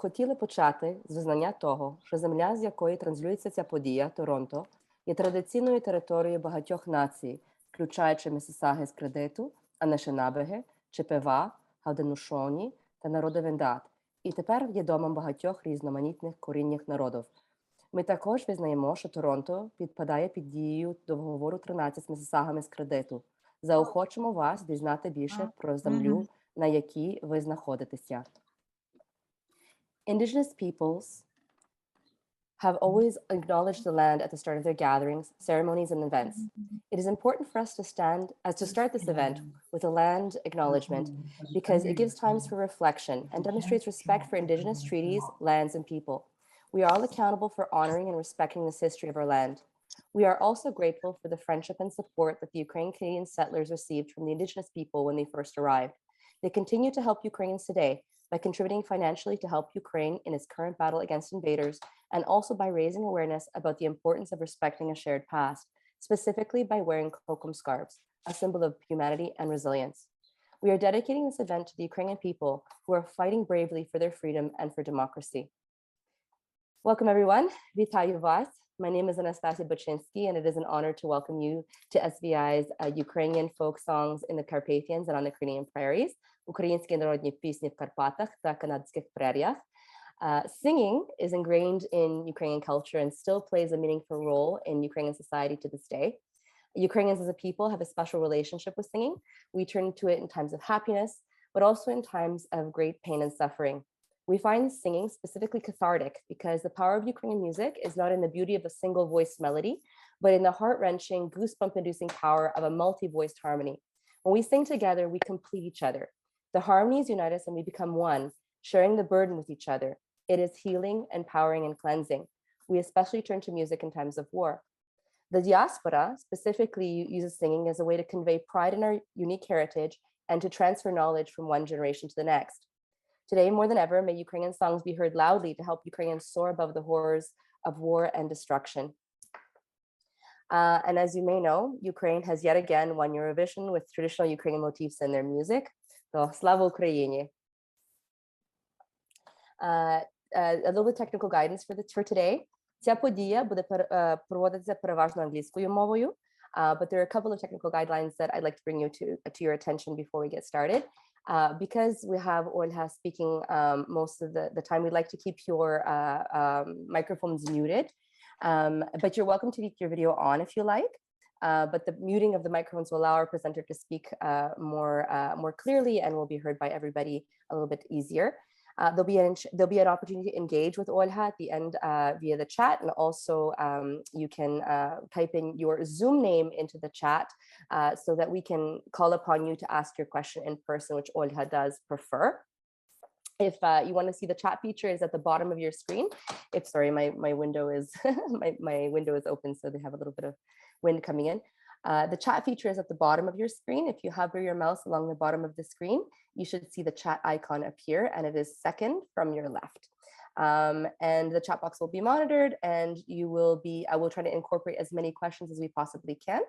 хотіли почати з визнання того, що земля, з якої транслюється ця подія, Торонто, є традиційною територією багатьох націй, включаючи Місісаги з Кредиту, Анешинабеги, Чепева, Гауденушоні та народи Вендат, і тепер є домом багатьох різноманітних корінних народів. Ми також визнаємо, що Торонто підпадає під дією договору 13 з Місісагами з Кредиту. Заохочемо вас дізнати більше про землю, на якій ви знаходитеся. Indigenous peoples have always acknowledged the land at the start of their gatherings, ceremonies, and events. It is important for us to start this event with a land acknowledgement because it gives times for reflection and demonstrates respect for Indigenous treaties, lands, and people. We are all accountable for honoring and respecting this history of our land. We are also grateful for the friendship and support that the Ukrainian Canadian settlers received from the Indigenous people when they first arrived. They continue to help Ukrainians today by contributing financially to help Ukraine in its current battle against invaders, and also by raising awareness about the importance of respecting a shared past, specifically by wearing kokum scarves, a symbol of humanity and resilience. We are dedicating this event to the Ukrainian people who are fighting bravely for their freedom and for democracy. Welcome, everyone. Vitayu vas. My name is Anastasia Buchinsky, and it is an honor to welcome you to SVI's Ukrainian folk songs in the Carpathians and on the Canadian Prairies, Українські, народні, пісні в Карпатах та канадських преріях. Singing is ingrained in Ukrainian culture and still plays a meaningful role in Ukrainian society to this day. Ukrainians as a people have a special relationship with singing. We turn to it in times of happiness, but also in times of great pain and suffering. We find singing specifically cathartic because the power of Ukrainian music is not in the beauty of a single voiced melody, but in the heart-wrenching, goosebump-inducing power of a multi-voiced harmony. When we sing together, we complete each other. The harmonies unite us and we become one, sharing the burden with each other. It is healing, empowering, and cleansing. We especially turn to music in times of war. The diaspora specifically uses singing as a way to convey pride in our unique heritage and to transfer knowledge from one generation to the next. Today, more than ever, may Ukrainian songs be heard loudly to help Ukrainians soar above the horrors of war and destruction. And as you may know, Ukraine has yet again won Eurovision with traditional Ukrainian motifs in their music. So, Slava Ukraini. A little bit technical guidance for today. Ця подія буде проводитися переважно англійською мовою, but there are a couple of technical guidelines that I'd like to bring you to your attention before we get started. Because we have Olga speaking most of the time, we'd like to keep your microphones muted, but you're welcome to keep your video on if you like. But the muting of the microphones will allow our presenter to speak more clearly and will be heard by everybody a little bit easier. There'll be an opportunity to engage with Olga at the end via the chat, and also you can type in your Zoom name into the chat so that we can call upon you to ask your question in person, which Olga does prefer. If you want to see the chat feature, is at the bottom of your screen. My window is my window is open, so they have a little bit of wind coming in. The chat feature is at the bottom of your screen. If you hover your mouse along the bottom of the screen, you should see the chat icon appear, and it is second from your left. And the chat box will be monitored, and I will try to incorporate as many questions as we possibly can.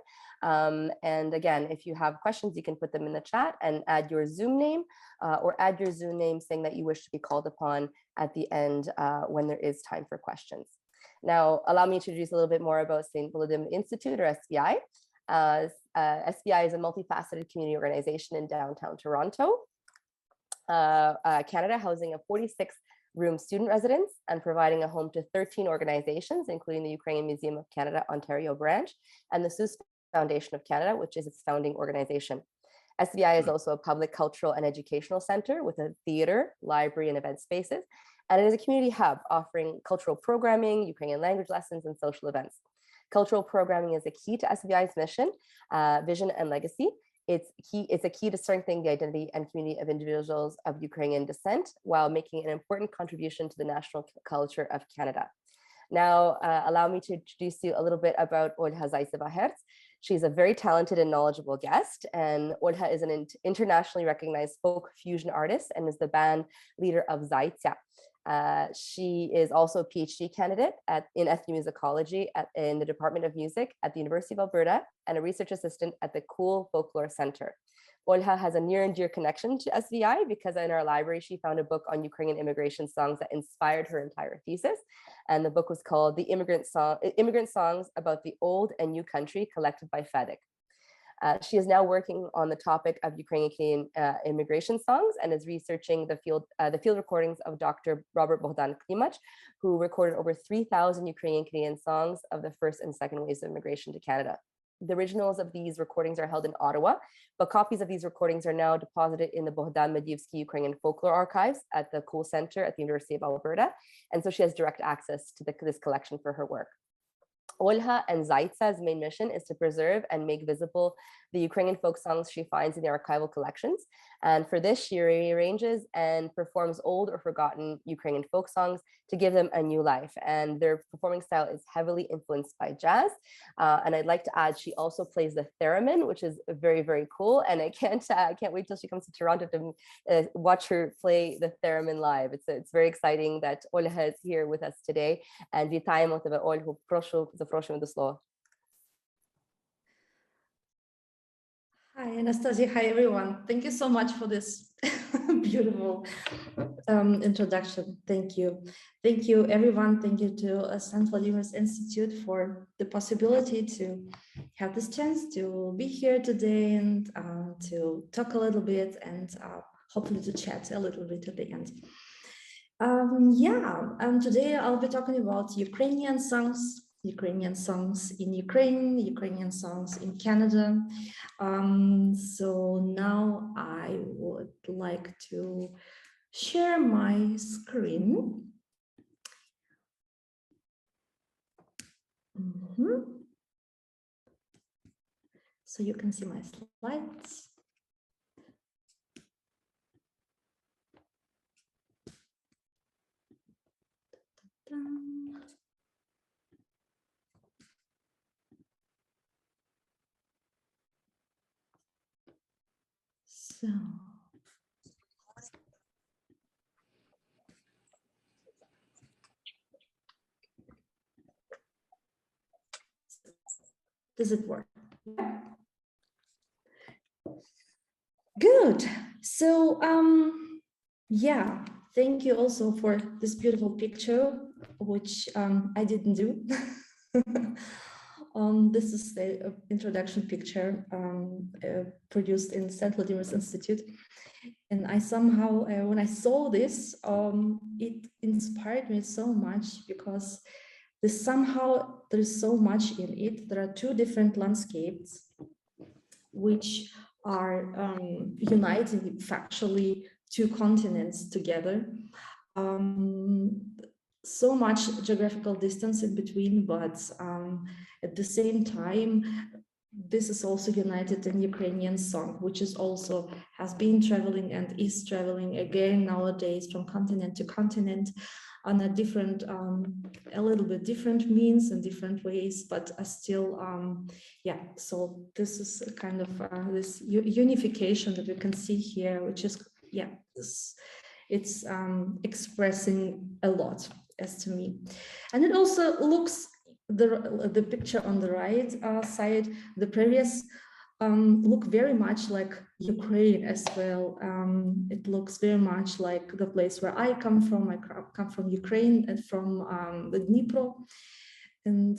And again, if you have questions, you can put them in the chat and add your Zoom name or add your Zoom name saying that you wish to be called upon at the end when there is time for questions. Now, allow me to introduce a little bit more about St. Volodymyr Institute, or SVI. SVI is a multifaceted community organization in downtown Toronto, Canada, housing a 46-room student residence and providing a home to 13 organizations, including the Ukrainian Museum of Canada, Ontario branch, and the Seuss Foundation of Canada, which is its founding organization. SVI is also a public cultural and educational center with a theater, library, and event spaces, and it is a community hub offering cultural programming, Ukrainian language lessons, and social events. Cultural programming is a key to SVI's mission, vision, and legacy. It's a key to strengthening the identity and community of individuals of Ukrainian descent while making an important contribution to the national culture of Canada. Now, allow me to introduce you a little bit about Olga Zaitseva-Herz. She's a very talented and knowledgeable guest, and Olga is an internationally recognized folk fusion artist and is the band leader of ZAITSA. She is also a Ph.D. candidate in Ethnomusicology in the Department of Music at the University of Alberta, and a research assistant at the Kule Folklore Centre. Olga has a near and dear connection to SVI because in our library, she found a book on Ukrainian immigration songs that inspired her entire thesis. And the book was called The Immigrant Songs About the Old and New Country, collected by FEDIC. She is now working on the topic of Ukrainian Canadian immigration songs and is researching the field recordings of Dr. Robert Bogdan Klimach, who recorded over 3,000 Ukrainian Canadian songs of the first and second waves of immigration to Canada. The originals of these recordings are held in Ottawa, but copies of these recordings are now deposited in the Bogdan Medievsky Ukrainian Folklore Archives at the Kule Centre at the University of Alberta. And so she has direct access to this collection for her work. Olga and ZAITSA's main mission is to preserve and make visible the Ukrainian folk songs she finds in the archival collections. And for this, she rearranges and performs old or forgotten Ukrainian folk songs to give them a new life. And their performing style is heavily influenced by jazz. And I'd like to add, she also plays the theremin, which is very, very cool. And I can't wait till she comes to Toronto to watch her play the theremin live. It's very exciting that Olga is here with us today. And вітаємо тебе, Ольгу. Запрошуємо до слова. Hi, Anastasia. Hi, everyone. Thank you so much for this beautiful introduction. Thank you. Thank you, everyone. Thank you to St. Vladimir's Institute for the possibility to have this chance to be here today and to talk a little bit and hopefully to chat a little bit at the end. Today I'll be talking about Ukrainian songs in Ukraine, Ukrainian songs in Canada. So now I would like to share my screen. So you can see my slides. So, does it work? Good. So, thank you also for this beautiful picture, which I didn't do. This is the introduction picture produced in St. Vladimir's Institute. And I somehow, when I saw this, it inspired me so much because there's so much in it. There are two different landscapes which are uniting factually two continents together. So much geographical distance in between, but at the same time, this is also united in Ukrainian song, which is also has been traveling and is traveling again nowadays from continent to continent on a different, a little bit different means and different ways, but still, so this is kind of this unification that we can see here, which is, it's expressing a lot as to me. And it also looks, the picture on the right side, the prairies look very much like Ukraine as well. It looks very much like the place where I come from. I come from Ukraine and from the Dnipro. And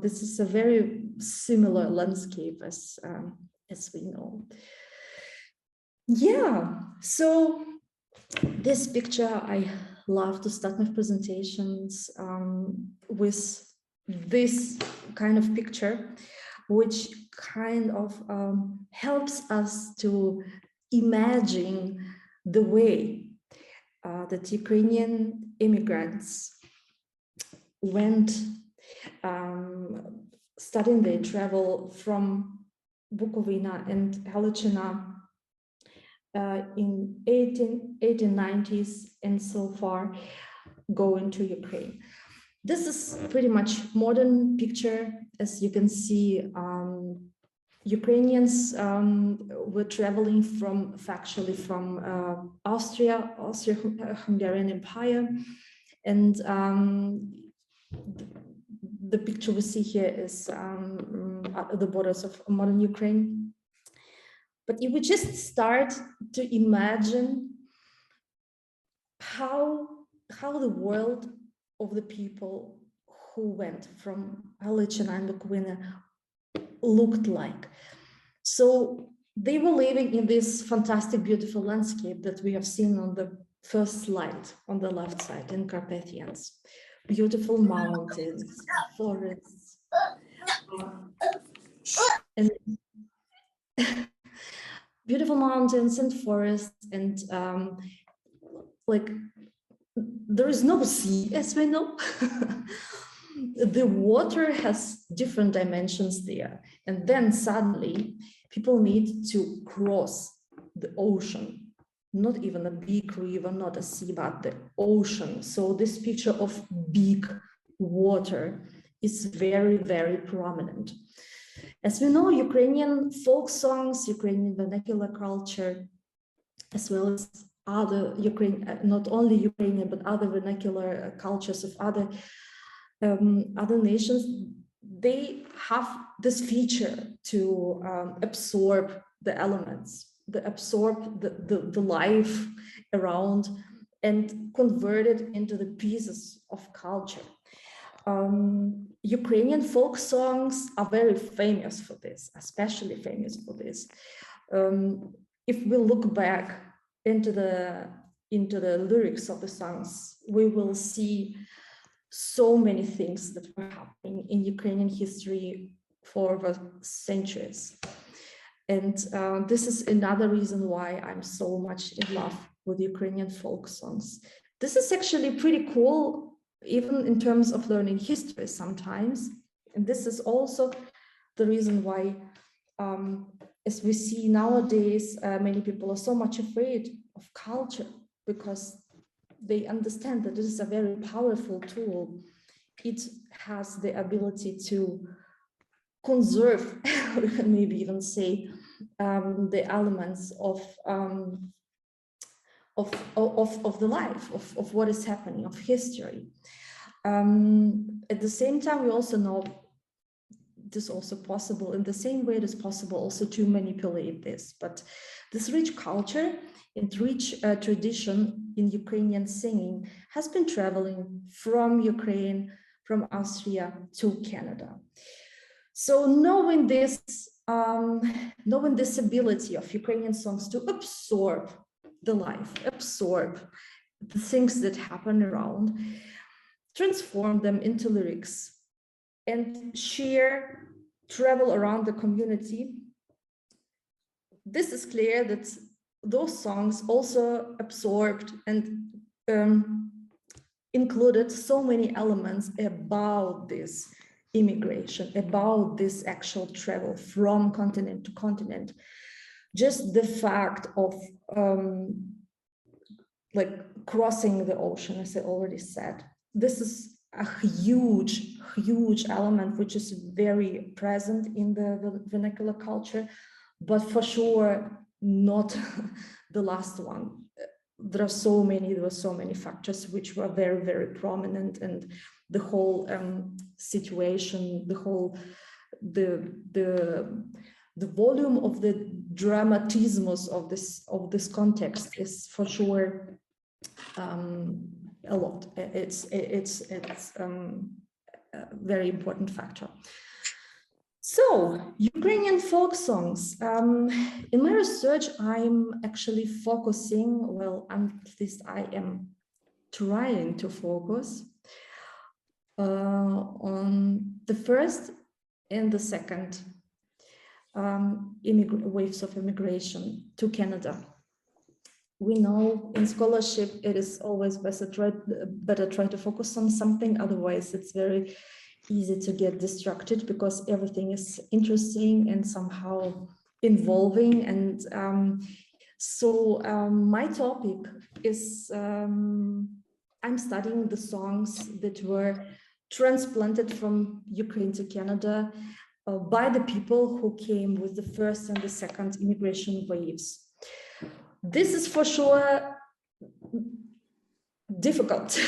this is a very similar landscape as we know. So this picture, I love to start my presentations with this kind of picture, which kind of helps us to imagine the way that Ukrainian immigrants went starting their travel from Bukovina and Halichina in 1890s and so far going to Ukraine. This is pretty much modern picture. As you can see, Ukrainians were traveling factually from Austria-Hungarian Empire, and the picture we see here is at the borders of modern Ukraine. But if we just start to imagine how the world of the people who went from Galician and Bukovina looked like. So they were living in this fantastic, beautiful landscape that we have seen on the first slide on the left side in Carpathians. Beautiful mountains, forests, and beautiful mountains and forests, and like there is no sea, as we know. The water has different dimensions there, and then suddenly people need to cross the ocean, not even a big river, not a sea, but the ocean. So this picture of big water is very, very prominent. As we know, Ukrainian folk songs, Ukrainian vernacular culture, as well as other not only Ukrainian, but other vernacular cultures of other nations, they have this feature to absorb the elements, absorb the life around and convert it into the pieces of culture. Ukrainian folk songs are very famous for this, especially famous for this. If we look back into the lyrics of the songs, we will see so many things that were happening in Ukrainian history for centuries. And this is another reason why I'm so much in love with Ukrainian folk songs. This is actually pretty cool, even in terms of learning history sometimes. And this is also the reason why, as we see nowadays, many people are so much afraid of culture, because they understand that this is a very powerful tool. It has the ability to conserve, we can maybe even say, the elements of the life, of what is happening, of history. At the same time, we also know this is also possible. In the same way, it is possible also to manipulate this. But this rich culture and rich tradition in Ukrainian singing has been traveling from Ukraine, from Austria to Canada. So knowing this ability of Ukrainian songs to absorb the life, absorb the things that happen around, transform them into lyrics, and travel around the community, this is clear that those songs also absorbed and included so many elements about this immigration, about this actual travel from continent to continent. Just the fact of like crossing the ocean, as I already said, this is a huge element which is very present in the vernacular culture, but for sure not the last one. There were so many factors which were very, very prominent, and the whole situation, the volume of the dramatismus of this context is for sure a lot. It's a very important factor. So, Ukrainian folk songs. In my research, I'm actually focusing, well, at least I am trying to focus on the first and the second waves of immigration to Canada. We know in scholarship, it is always better try to focus on something, otherwise it's very easy to get distracted because everything is interesting and somehow involving. And my topic is, I'm studying the songs that were transplanted from Ukraine to Canada by the people who came with the first and the second immigration waves. This is for sure difficult.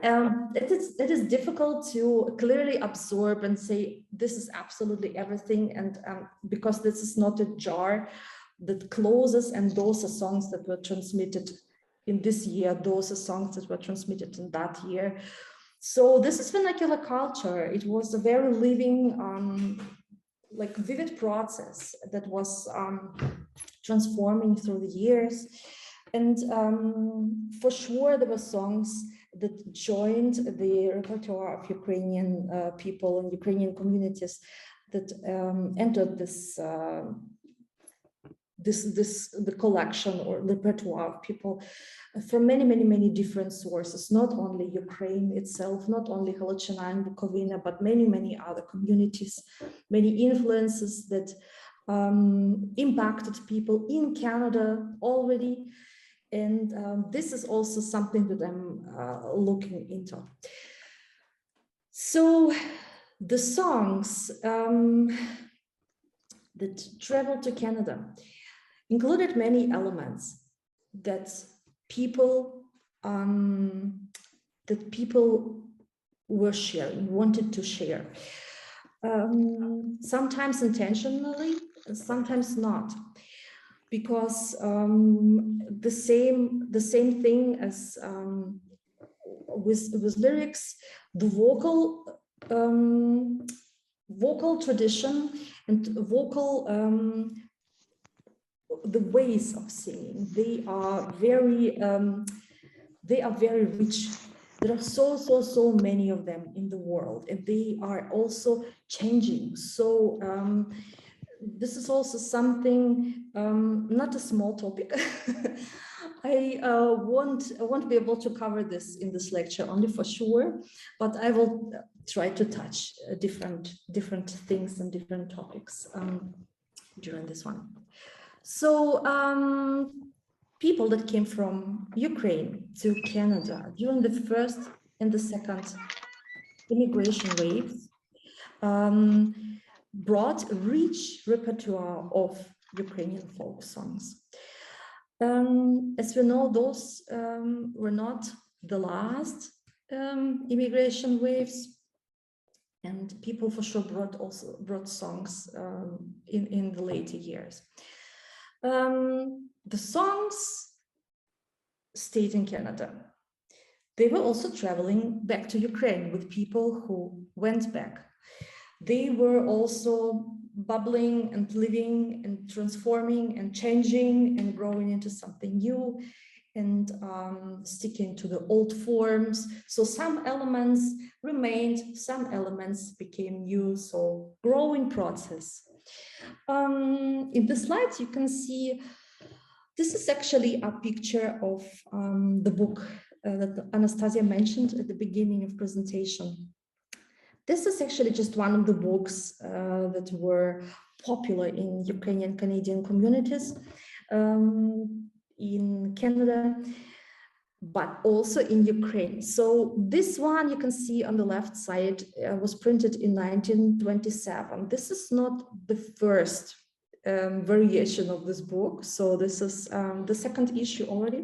It is difficult to clearly absorb and say this is absolutely everything, and because this is not a jar that closes and those are songs that were transmitted in this year, those are songs that were transmitted in that year. So this is vernacular culture. It was a very living, like vivid process that was transforming through the years. And for sure, there were songs that joined the repertoire of Ukrainian people and Ukrainian communities that entered the collection or repertoire of people from many different sources, not only Ukraine itself, not only Halachina and Bukovina, but many other communities, many influences that impacted people in Canada already. And this is also something that I'm looking into. So the songs that traveled to Canada included many elements that people were sharing, wanted to share. Sometimes intentionally, sometimes not, because the same thing as with lyrics, the vocal tradition and vocal the ways of singing, they are very rich. There are so many of them in the world, and they are also changing. So this is also something, not a small topic. I won't be able to cover this in this lecture only for sure, but I will try to touch different things and different topics during this one. So people that came from Ukraine to Canada during the first and the second immigration waves brought rich repertoire of Ukrainian folk songs. As we know, those were not the last immigration waves, and people for sure brought songs in the later years. The songs stayed in Canada. They were also traveling back to Ukraine with people who went back. They were also bubbling and living and transforming and changing and growing into something new and sticking to the old forms. So some elements remained, some elements became new, so growing process. In the slides, you can see, this is actually a picture of the book that Anastasia mentioned at the beginning of presentation. This is actually just one of the books that were popular in Ukrainian Canadian communities in Canada, but also in Ukraine. So this one you can see on the left side was printed in 1927. This is not the first variation of this book. So this is the second issue already.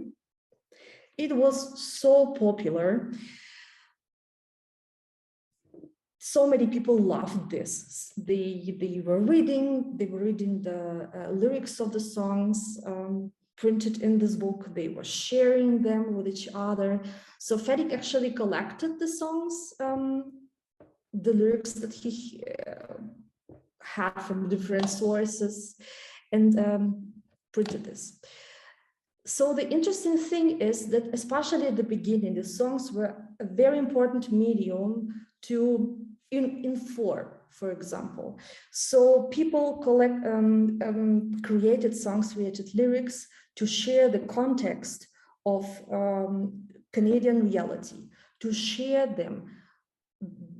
It was so popular. So many people loved this. They were reading the lyrics of the songs printed in this book. They were sharing them with each other. So Fedik actually collected the songs, the lyrics that he had from different sources, and printed this. So the interesting thing is that, especially at the beginning, the songs were a very important medium to inform, for example. So people created songs, created lyrics to share the context of Canadian reality, to share them,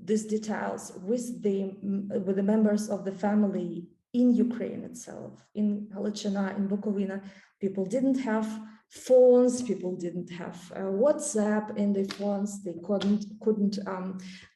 these details, with the members of the family in Ukraine itself, in Halachina, in Bukovina. People didn't have phones, people didn't have WhatsApp in their phones, they couldn't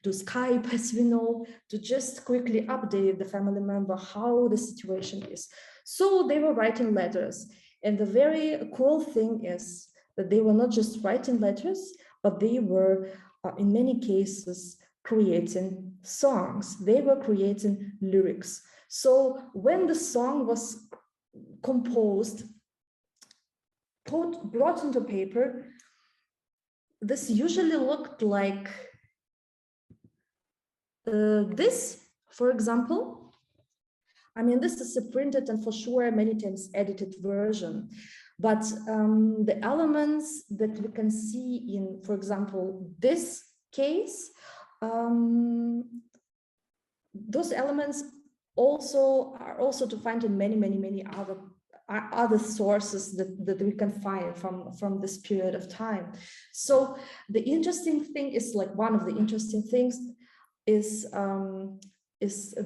do Skype, as we know, to just quickly update the family member how the situation is. So they were writing letters. And the very cool thing is that they were not just writing letters, but they were, in many cases, creating songs. They were creating lyrics. So when the song was composed, brought into paper, this usually looked like this, for example. I mean, this is a printed and for sure many times edited version, but the elements that we can see in, for example, this case, those elements are also to find in many other sources that we can find from this period of time. So the interesting thing is, like, one of the interesting things is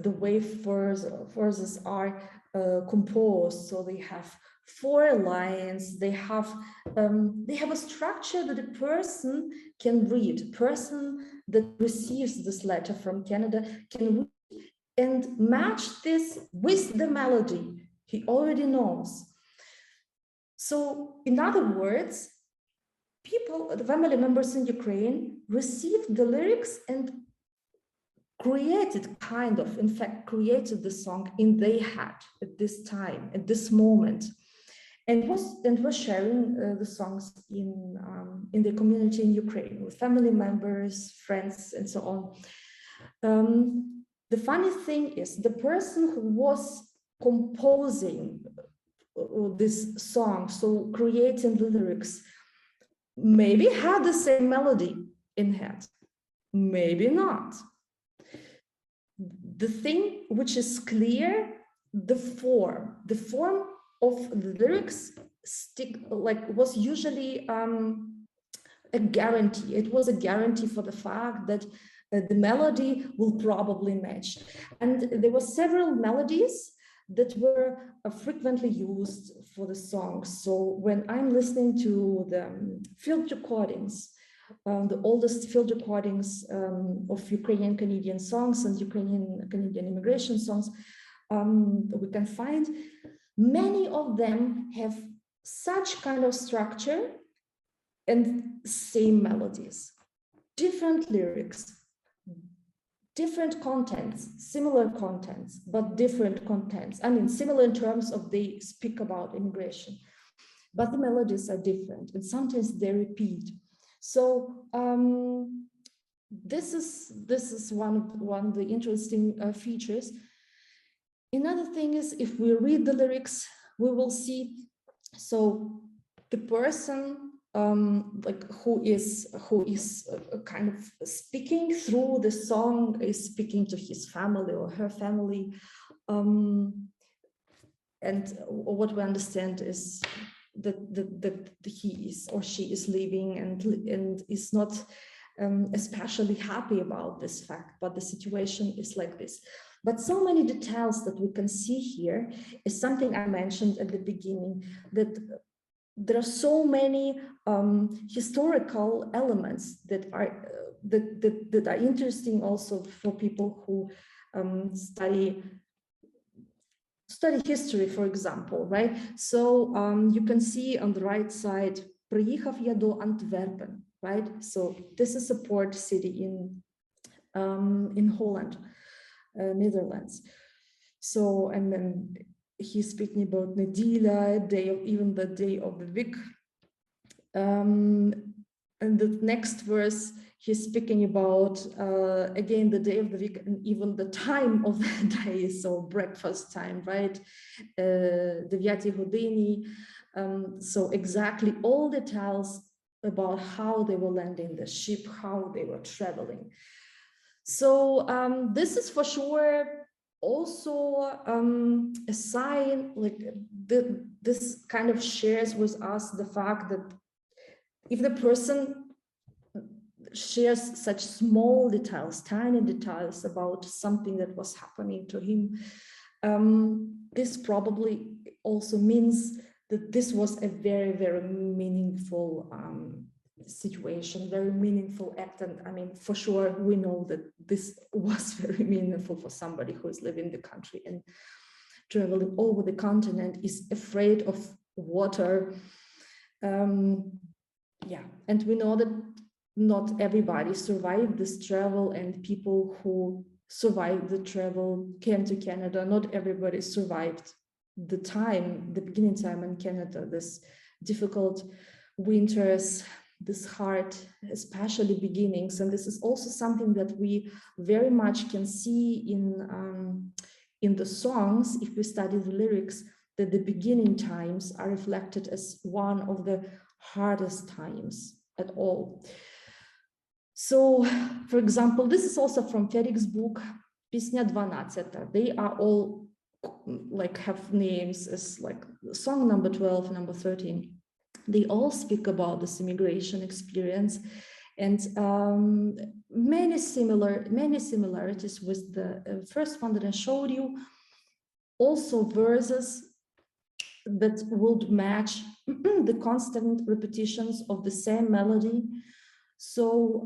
the way verses are composed. So they have 4 lines. They have a structure that a person can read. Person that receives this letter from Canada can read and match this with the melody he already knows. So in other words, people, the family members in Ukraine, received the lyrics and created the song in their head at this time, at this moment, and was sharing the songs in the community in Ukraine with family members, friends, and so on. The funny thing is, the person who was composing this song, so creating the lyrics, maybe had the same melody in head, maybe not. The thing which is clear, the form of the lyrics was usually a guarantee. It was a guarantee for the fact that the melody will probably match. And there were several melodies that were frequently used for the songs. So when I'm listening to the field recordings, the oldest field recordings of Ukrainian Canadian songs and Ukrainian Canadian immigration songs, we can find many of them have such kind of structure and same melodies, different lyrics, different contents, similar contents, but different contents. I mean, similar in terms of they speak about immigration, but the melodies are different and sometimes they repeat. So this is one of the interesting features. Another thing is, if we read the lyrics, we will see, so the person who is kind of speaking through the song is speaking to his family or her family, and what we understand is that he is or she is leaving and is not especially happy about this fact, but the situation is like this. But so many details that we can see here is something I mentioned at the beginning, that there are so many historical elements that are interesting also for people who study history, for example, right? So you can see on the right side, "Приїхав я до Antwerpen," right? So this is a port city in Holland, Netherlands. So, and then he's speaking about Nedila, even the day of the week. And the next verse, he's speaking about, again, the day of the week and even the time of the day, so breakfast time, right? 9 годині. So exactly all details about how they were landing the ship, how they were traveling. So this is for sure also a sign, like this kind of shares with us the fact that if the person shares such small details, tiny details about something that was happening to him, this probably also means that this was a very, very meaningful situation, very meaningful act. And I mean, for sure, we know that this was very meaningful for somebody who is living in the country and traveling over the continent, is afraid of water, yeah, and we know that not everybody survived this travel, and people who survived the travel came to Canada. Not everybody survived the beginning time in Canada, this difficult winters, this hard, especially beginnings. And this is also something that we very much can see in the songs, if we study the lyrics, that the beginning times are reflected as one of the hardest times at all. So, for example, this is also from Felix's book, Пісня 12. They are all like have names as like song number 12, number 13. They all speak about this immigration experience, and many similarities with the first one that I showed you. Also verses that would match the constant repetitions of the same melody. So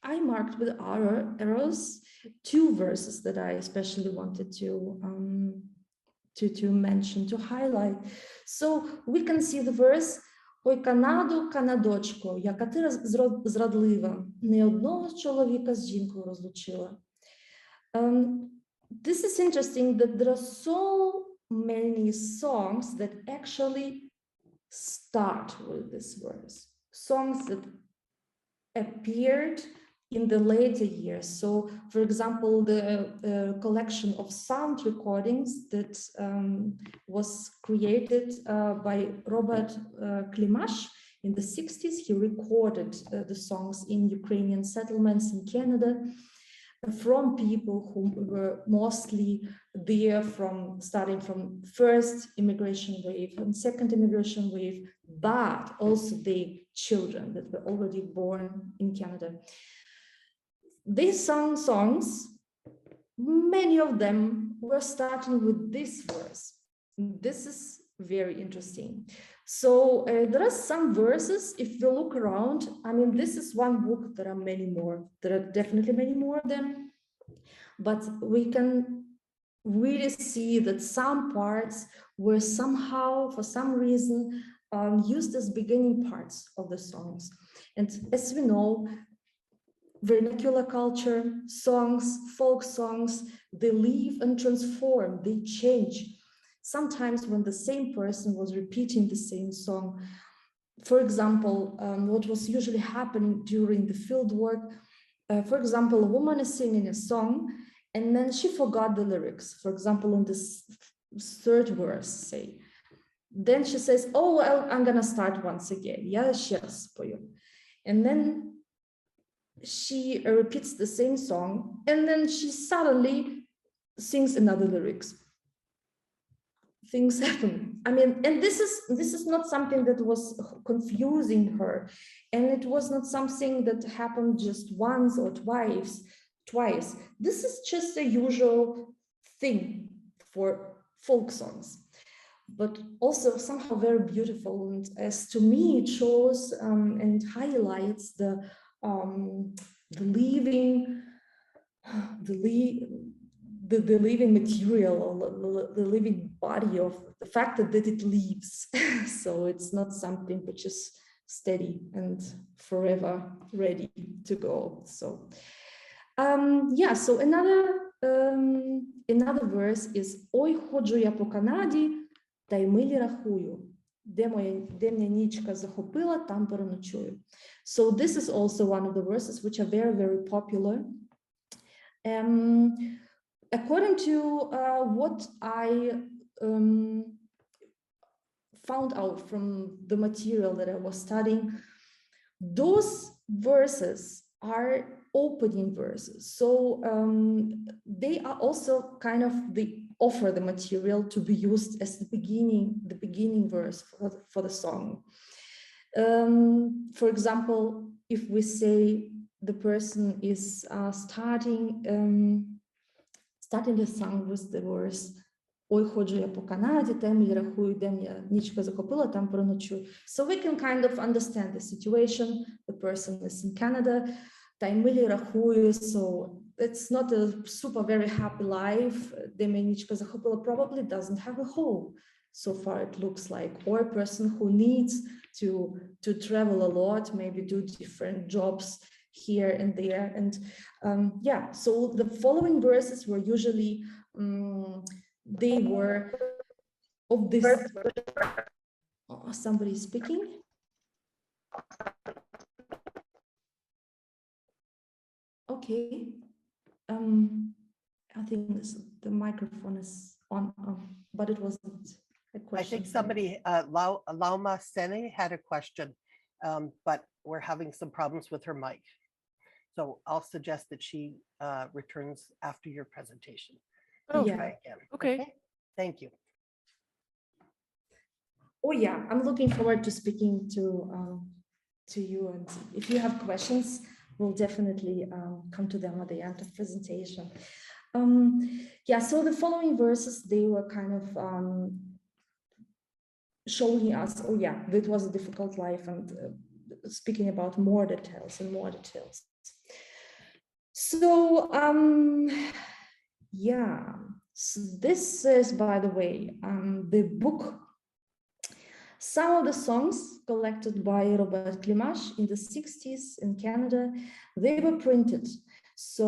I marked with arrows 2 verses that I especially wanted to mention, to highlight. So we can see the verse: «Ой, Канадо, Канадочко, яка ти зрадлива, не одного чоловіка з жінкою розлучила». This is interesting that there are so many songs that actually start with this verse, songs that appeared in the later years. So, for example, the collection of sound recordings that was created by Robert Klimash in the 60s. He recorded the songs in Ukrainian settlements in Canada from people who were mostly there starting from first immigration wave and second immigration wave, but also the children that were already born in Canada. They sang songs, many of them were starting with this verse. This is very interesting. So there are some verses, if you look around, I mean, this is one book, there are many more. There are definitely many more of them, but we can really see that some parts were somehow, for some reason, used as beginning parts of the songs. And as we know, vernacular culture, songs, folk songs, they live and transform, they change. Sometimes when the same person was repeating the same song, for example, what was usually happening during the field work, for example, a woman is singing a song and then she forgot the lyrics, for example, in this third verse, say. Then she says, oh, well, I'm gonna start once again. Я ще раз спою. And then she repeats the same song, and then she suddenly sings another lyrics. Things happen. I mean, and this is not something that was confusing her, and it was not something that happened just once or twice. This is just a usual thing for folk songs, but also somehow very beautiful. And as to me, it shows and highlights the living material, or the living body of the fact that it lives. So it's not something which is steady and forever ready to go. So yeah, so another verse is «Ой, ходжу я по Канаді, та й милі рахую. Де мене нічка захопила, там переночую». So this is also one of the verses which are very, very popular. According to what I found out from the material that I was studying, those verses are opening verses. So they are also kind of offer the material to be used as the beginning verse for the song. For example, if we say the person is starting the song with the verse «Ой, ходжу я по Канаді, та й милі рахую, де мене нічка захопила, там переночую». So we can kind of understand the situation. The person is in Canada, та й милі рахую, so it's not a super very happy life. Де мене нічка захопила probably doesn't have a home. so far it looks like, or a person who needs to travel a lot, maybe do different jobs here and there. And yeah, so the following verses were usually, they were of this, oh, somebody speaking? Okay, I think the microphone is on, but it wasn't a question. I think somebody, Lauma Sene had a question, but we're having some problems with her mic. So I'll suggest that she returns after your presentation. Oh, yeah. Try again. Okay. Thank you. Oh yeah, I'm looking forward to speaking to you, and if you have questions, we'll definitely come to them at the end of presentation. Yeah, so the following verses, they were kind of showing us, oh yeah, it was a difficult life, and speaking about more details and more details. So yeah, so this is, by the way, the book. Some of the songs collected by Robert Klimash in the 60s in Canada, they were printed. So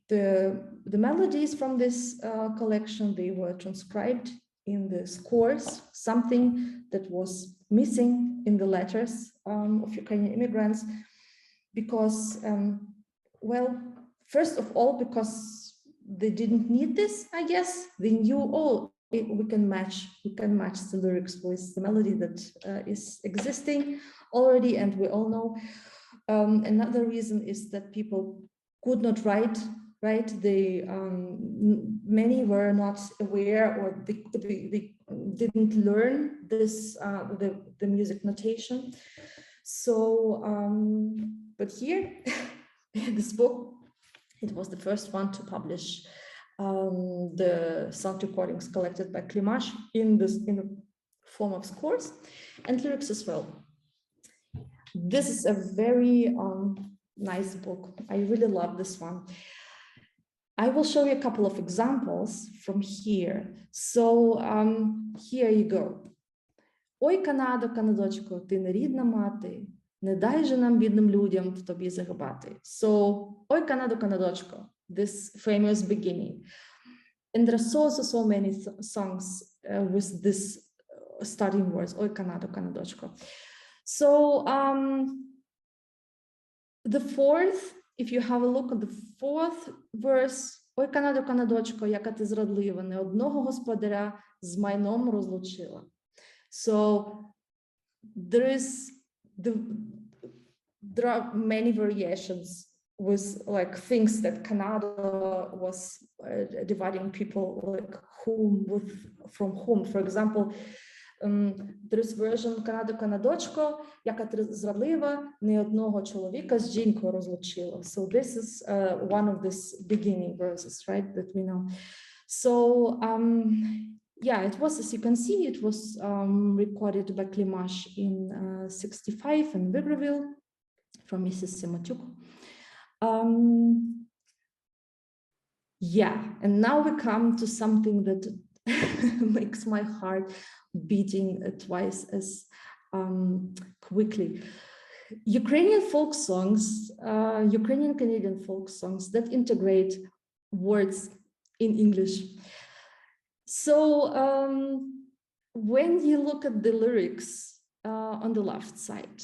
the melodies from this collection, they were transcribed in the scores, something that was missing in the letters of Ukrainian immigrants, because, well, first of all, because they didn't need this, I guess. They knew, oh, we can match the lyrics with the melody that is existing already, and we all know. Another reason is that people could not write. They many were not aware, or they didn't learn this the music notation. So, but here, this book, it was the first one to publish the sound recordings collected by Klimash in the form of scores and lyrics as well. This is a very nice book. I really love this one. I will show you a couple of examples from here. So here you go. Ой, Канадо, Канадочко, ти нерідна мати, не дай же нам, бідним людям, в тобі загибати. So, Ой, Канадо, Канадочко, this famous beginning. And there are so many songs with this starting words, Ой, Канадо, Канадочко. So the fourth, if you have a look at the fourth verse, Ой, Канадо, Канадочко, яка ти зрадлива, не одного господаря з майном розлучила. So there are many variations with like things that Canada was dividing people, like from whom. For example, there is version Канадо, Канадочко, яка ти зрадлива, не одного чоловіка з жінкою розлучила. So this is one of these beginning verses, right, that we know. So yeah, it was, as you can see, it was recorded by Klimash in 65 in Libreville from Mrs. Sematyuk. Yeah, and now we come to something that makes my heart beating twice as quickly. Ukrainian folk songs, Ukrainian Canadian folk songs that integrate words in English. So when you look at the lyrics on the left side,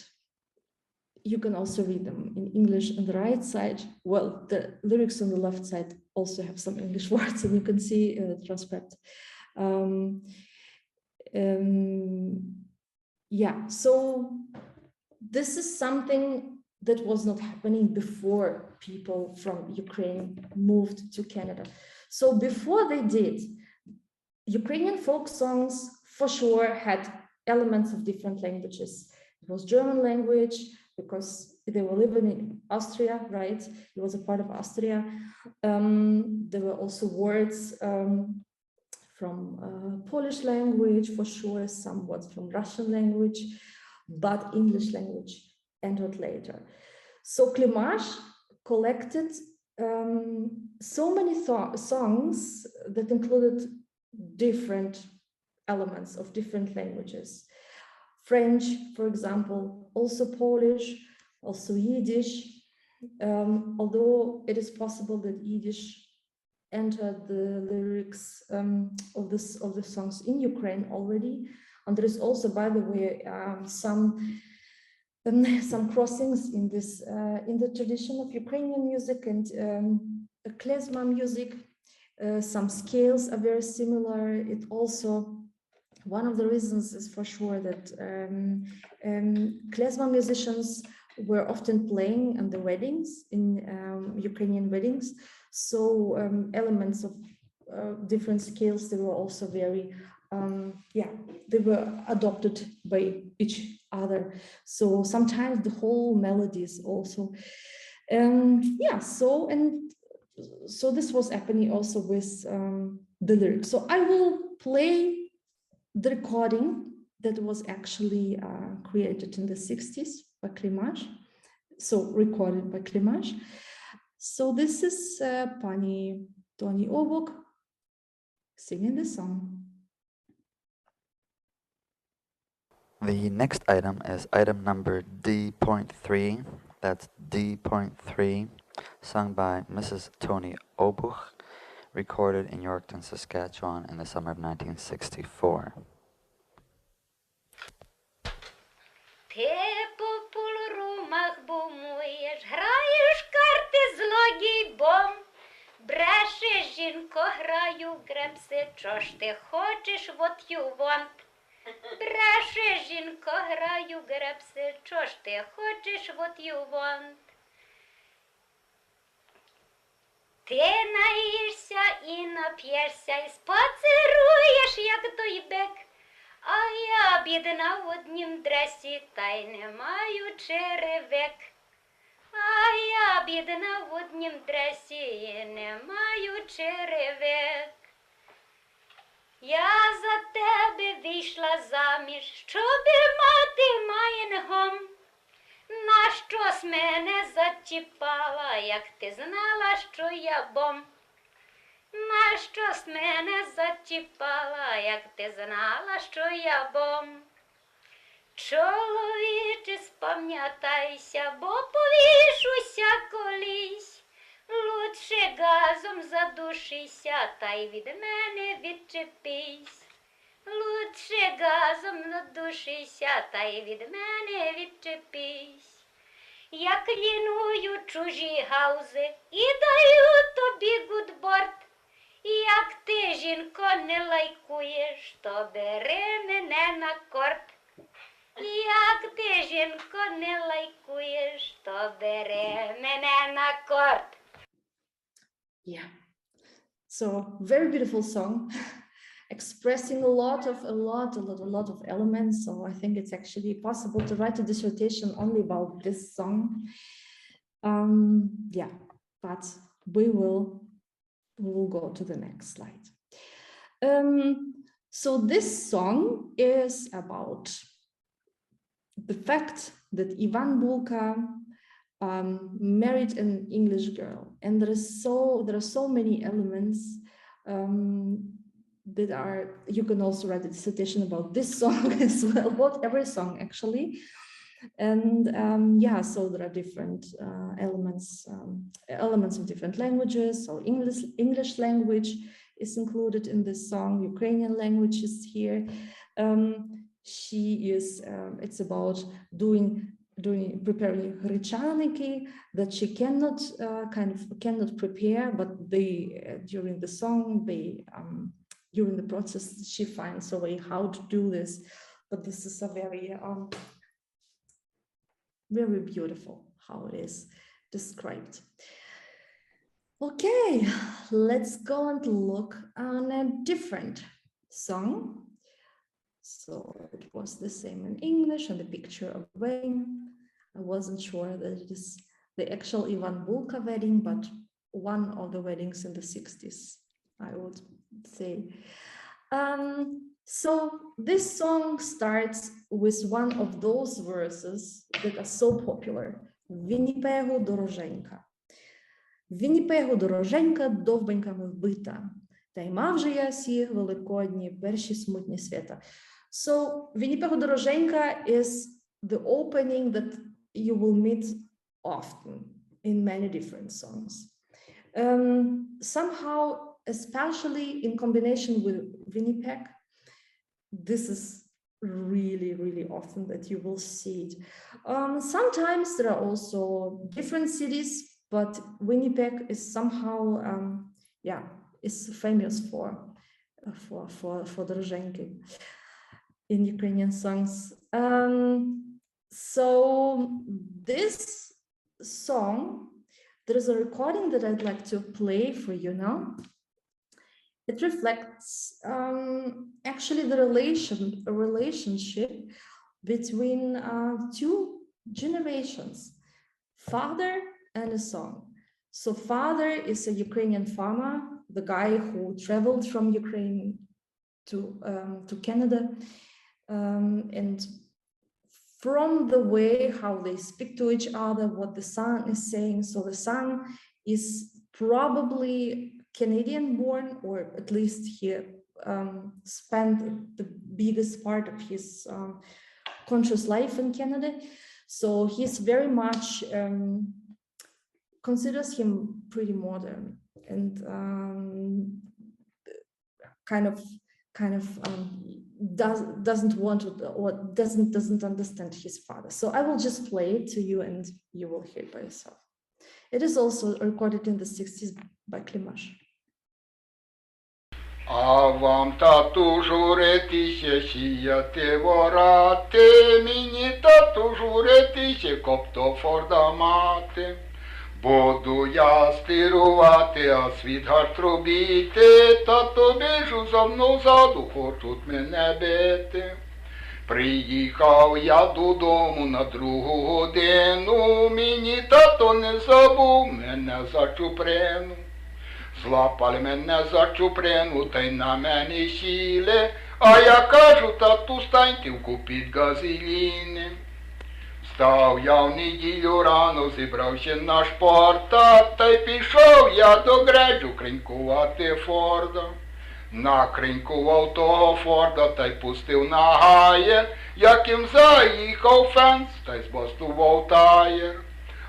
you can also read them in English on the right side. Well, the lyrics on the left side also have some English words, and you can see transcript. Yeah, so this is something that was not happening before people from Ukraine moved to Canada. So before they did, Ukrainian folk songs for sure had elements of different languages. It was German language because they were living in Austria, right? It was a part of Austria. There were also words from Polish language for sure, some words from Russian language, but English language entered later. So Klimash collected so many songs that included different elements of different languages. French, for example, also Polish, also Yiddish, although it is possible that Yiddish entered the lyrics of the songs in Ukraine already. And there is also, by the way, some crossings in this in the tradition of Ukrainian music and klezmer music. Some scales are very similar. It also, one of the reasons is for sure that klezmer musicians were often playing at the weddings, in Ukrainian weddings. So elements of different scales, they were also very, they were adopted by each other. So sometimes the whole melodies also, so this was happening also with the lyrics. So I will play the recording that was actually created in the 60s by Klimaj, so recorded by Klimaj. So this is Pani Toni Obok singing the song. The next item is item number D.3. That's D.3, sung by Mrs. Toni Obuch, recorded in Yorkton, Saskatchewan in the summer of 1964. Ти по полурумах бумуєш, граєш карти злодій бом. Брешеш, жінко, граю гребси, чо ж ти хочеш, вот you want. Брешеш, жінко, граю гребси, чо ж ти хочеш, what you want. Ти наїшся і нап'єшся, і споцируєш, як той бек. А я, бідна, в однім дресі, та й не маю черевик. А я, бідна, в однім дресі, і не маю черевик. Я за тебе вийшла заміж, щоби мати маєнгом. Нащо мене зачіпала, як ти знала, що я бом? Нащо мене зачіпала, як ти знала, що я бом? Чоловіче, спам'ятайся, бо повішуся колись. Лучше газом задушися, та й від мене відчепись. Лучше газом задушися, та й від мене відчепись. Я кліную чужі гаузи і даю тобі гудборд. Як ти, жінко, не лайкуєш, то бери мене на корт. Як ти, жінко, не лайкуєш, то бери мене на корт. Yeah, so very beautiful song, expressing a lot of elements. So I think it's actually possible to write a dissertation only about this song. But we will go to the next slide. So this song is about the fact that Ivan Bulka married an English girl, and there are so many elements that are, you can also write a dissertation about this song as well, about every song actually. And so there are different elements of different languages. So English language is included in this song, Ukrainian language is here. It's about preparing grechaniki that she cannot prepare, but during the song, during the process, she finds a way how to do this. But this is a very very beautiful how it is described. Okay, let's go and look on a different song. So it was the same in English, and the picture of wedding. I wasn't sure that it is the actual Ivan Bulka wedding, but one of the weddings in the 60s, I would say. So this song starts with one of those verses that are so popular. Winnipegu dorożeńka. Winnipegu dorożeńka, довбенька ми вбита. Та й мав же я сі великодні, перші смутні свята. So, Winnipeg Дороженька is the opening that you will meet often in many different songs. Somehow, especially in combination with Winnipeg, this is really, really often that you will see it. Sometimes there are also different cities, but Winnipeg is somehow, is famous for Dorożenki in Ukrainian songs. So this song, there is a recording that I'd like to play for you now. It reflects actually the relationship between two generations, father and a son. So father is a Ukrainian farmer, the guy who traveled from Ukraine to Canada, and from the way how they speak to each other, what the son is saying. So the son is probably Canadian born, or at least he spent the biggest part of his conscious life in Canada. So he's very much considers him pretty modern and doesn't want to, or doesn't understand his father. So I will just play it to you and you will hear it by yourself. It is also recorded in the 60s by Klimash. А вам, тату, журитися, сіяти ворати, мені, тату, журитися, копто форда мати. Буду я стирувати, а світ гарт робити, тато біжу за мною ззаду, хочуть мене бити. Приїхав я додому на 2 годину, мені тато не забув мене за чуприну. Злапали мене за чуприну, та й на мене сіли, а я кажу, тату, станьте, купіть газеліни. Став я в неділю рано, зібрався на шпорта, та й пішов я до Греджу кренькувати Форда. Накренькував того Форда, та й пустив на гаєр, яким заїхав фенс, та й збастував таєр.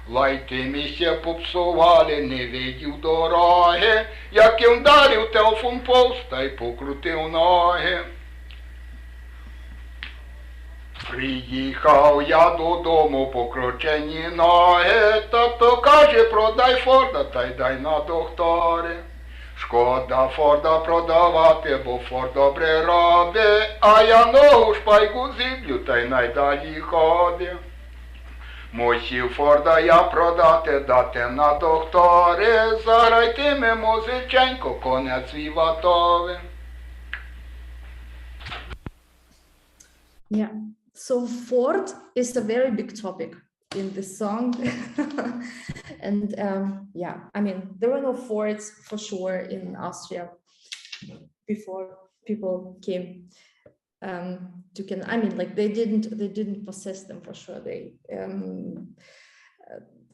Лайти місця попсували, не видів дороги, яким вдарив телефон повз, та й покрутив ноги. Приїхав я додому, покручені ноги, тато каже, продай Форда, та й дай на доктори. Шкода Форда продавати, бо Форд добре робить, а я ногу шпайку зіблю, та й найдалі ходить. Мусів Форда я продати, дати на доктори, заграйтиме музиченько, конець віватовий. Yeah, so Ford is a very big topic in this song. And yeah, I mean, there were no Fords for sure in Austria before people came to Canada. I mean, like they didn't possess them for sure. They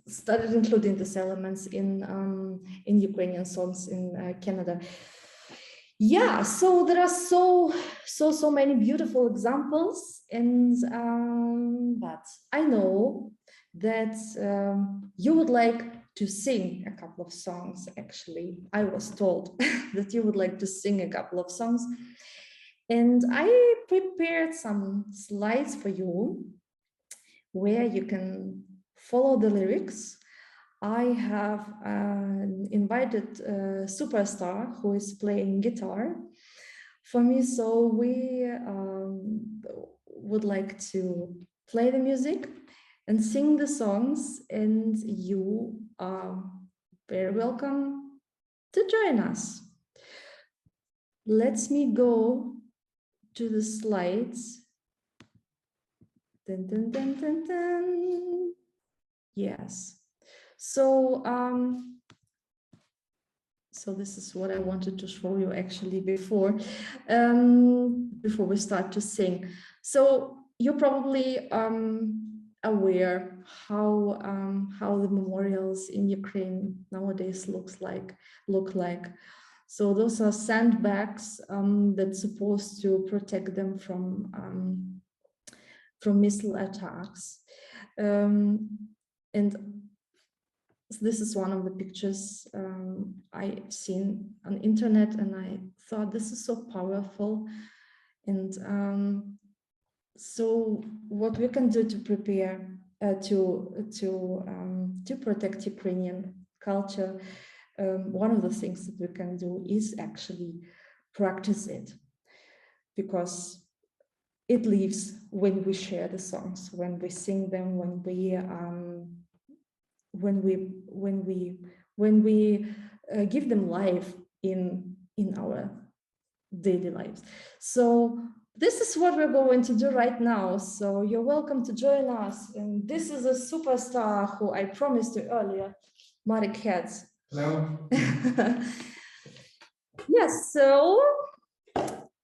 started including these elements in Ukrainian songs in Canada. Yeah, so there are so many beautiful examples, and but I know that you would like to sing a couple of songs. Actually, I was told that you would like to sing a couple of songs, and I prepared some slides for you where you can follow the lyrics. I have invited a superstar who is playing guitar for me, so we would like to play the music and sing the songs, and you are very welcome to join us. Let me go to the slides. Dun, dun, dun, dun, dun. Yes. So this is what I wanted to show you actually before we start to sing. So you're probably aware how the memorials in Ukraine nowadays look like. So those are sandbags that's supposed to protect them from missile attacks. And this is one of the pictures I've seen on internet, and I thought this is so powerful. And so what we can do to prepare to protect Ukrainian culture, one of the things that we can do is actually practice it, because it lives when we share the songs, when we sing them, when we give them life in our daily lives. So this is what we're going to do right now. So you're welcome to join us. And this is a superstar who I promised you earlier, Marek Herz. Hello. Yes, so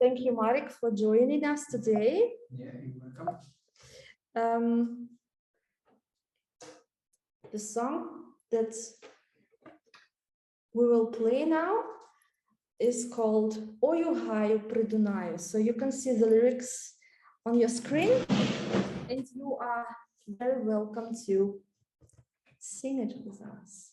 thank you, Marek, for joining us today. Yeah, you're welcome. The song that we will play now is called Ою гаю при Дунаю. So you can see the lyrics on your screen, and you are very welcome to sing it with us.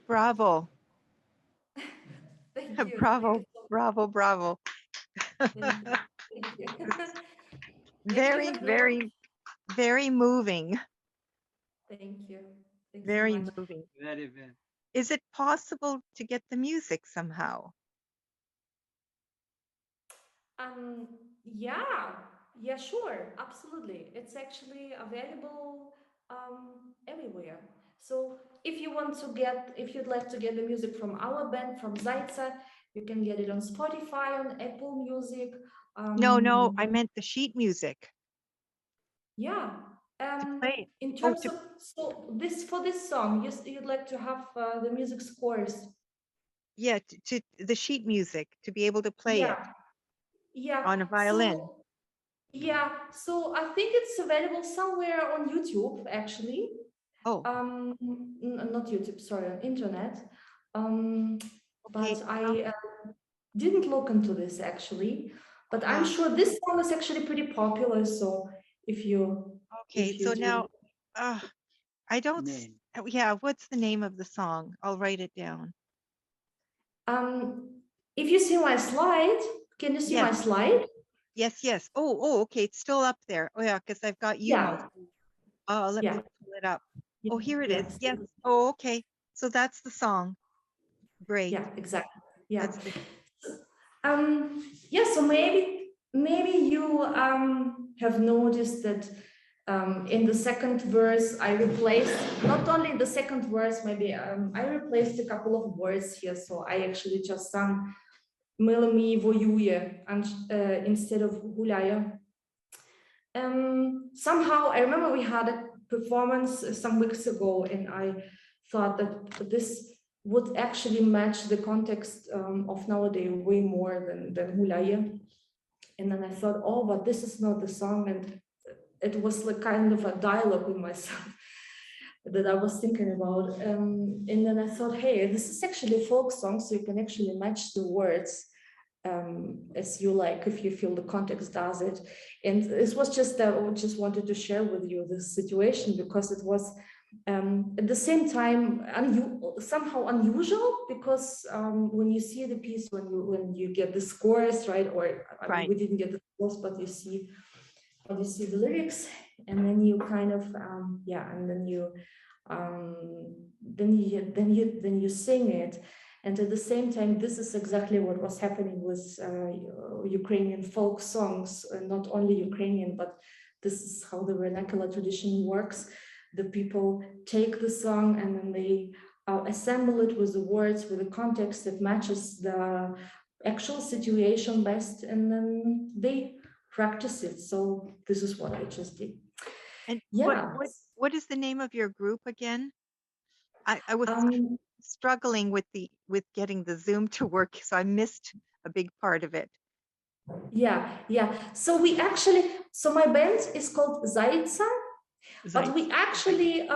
Bravo. Thank you. Bravo, bravo, bravo. Thank you. Thank you. Very, have very, very moving. Thank you. Thanks Very so much. moving. Very well. Is it possible to get the music somehow? Yeah, sure, absolutely. It's actually available everywhere. So if you'd like to get the music from our band, from ZAITSA, you can get it on Spotify, on Apple Music. No, I meant the sheet music. Yeah. Play it. In Oh, terms of for this song, you'd like to have the music scores. Yeah, to the sheet music, to be able to play it Yeah. on a violin. So I think it's available somewhere on YouTube, actually. Oh. Not YouTube, sorry, on internet. Okay. But I didn't look into this actually. But I'm sure this song is actually pretty popular. So if you now I don't Name. What's the name of the song? I'll write it down. If you see my slide, can you see my slide? Yes. Oh, okay. It's still up there. Oh yeah, because I've got you. Let me pull it up. Oh, here it is. Yes. Oh, okay. So that's the song. Great. Yeah, exactly. Yeah. That's So maybe you have noticed that in the second verse I replaced, not only in the second verse, maybe I replaced a couple of words here. So I actually just sang Mela воює instead of гуляє. Somehow I remember we had a performance some weeks ago, and I thought that this would actually match the context of nowadays way more than гуляє. And then I thought, oh, but this is not the song. And it was like kind of a dialogue with myself that I was thinking about. And then I thought, hey, this is actually a folk song, so you can actually match the words as you like, if you feel the context does it. And this was just that I just wanted to share with you this situation, because it was at the same time somehow unusual, because when you see the piece, when you get the scores, right, or I mean, we didn't get the scores, but you see the lyrics, and then you kind of and then you sing it. And at the same time, this is exactly what was happening with Ukrainian folk songs, not only Ukrainian, but this is how the vernacular tradition works. The people take the song and then they assemble it with the words, with the context that matches the actual situation best, and then they practice it. So this is what I just did. And what is the name of your group again? I was struggling with getting the Zoom to work, so I missed a big part of it. Yeah. So my band is called ZAITSA, but we actually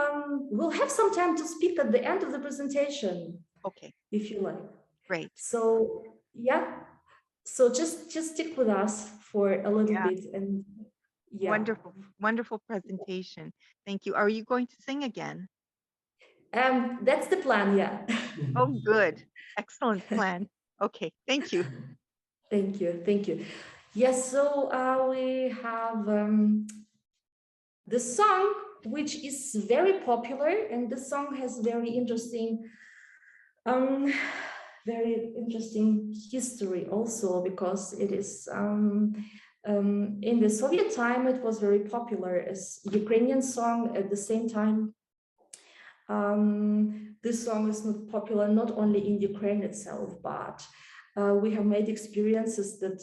will have some time to speak at the end of the presentation. Okay. If you like. Great. So so just stick with us for a little bit, and wonderful presentation. Thank you. Are you going to sing again? That's the plan, yeah. Oh, good. Excellent plan. Okay, thank you. Thank you. Yes, so we have the song, which is very popular, and the song has very interesting history also, because it is in the Soviet time it was very popular as Ukrainian song. At the same time, this song is not popular not only in Ukraine itself, but we have made experiences that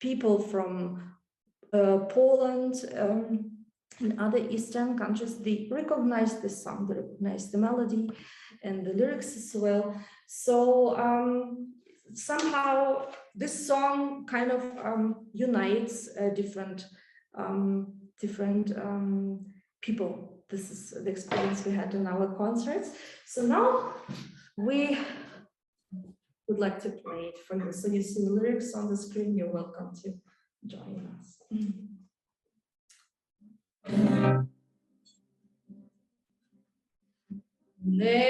people from Poland and other Eastern countries, they recognize this song, they recognize the melody and the lyrics as well. So somehow this song kind of unites different people. This is the experience we had in our concerts. So now we would like to play it for you. So you see the lyrics on the screen. You're welcome to join us. Ne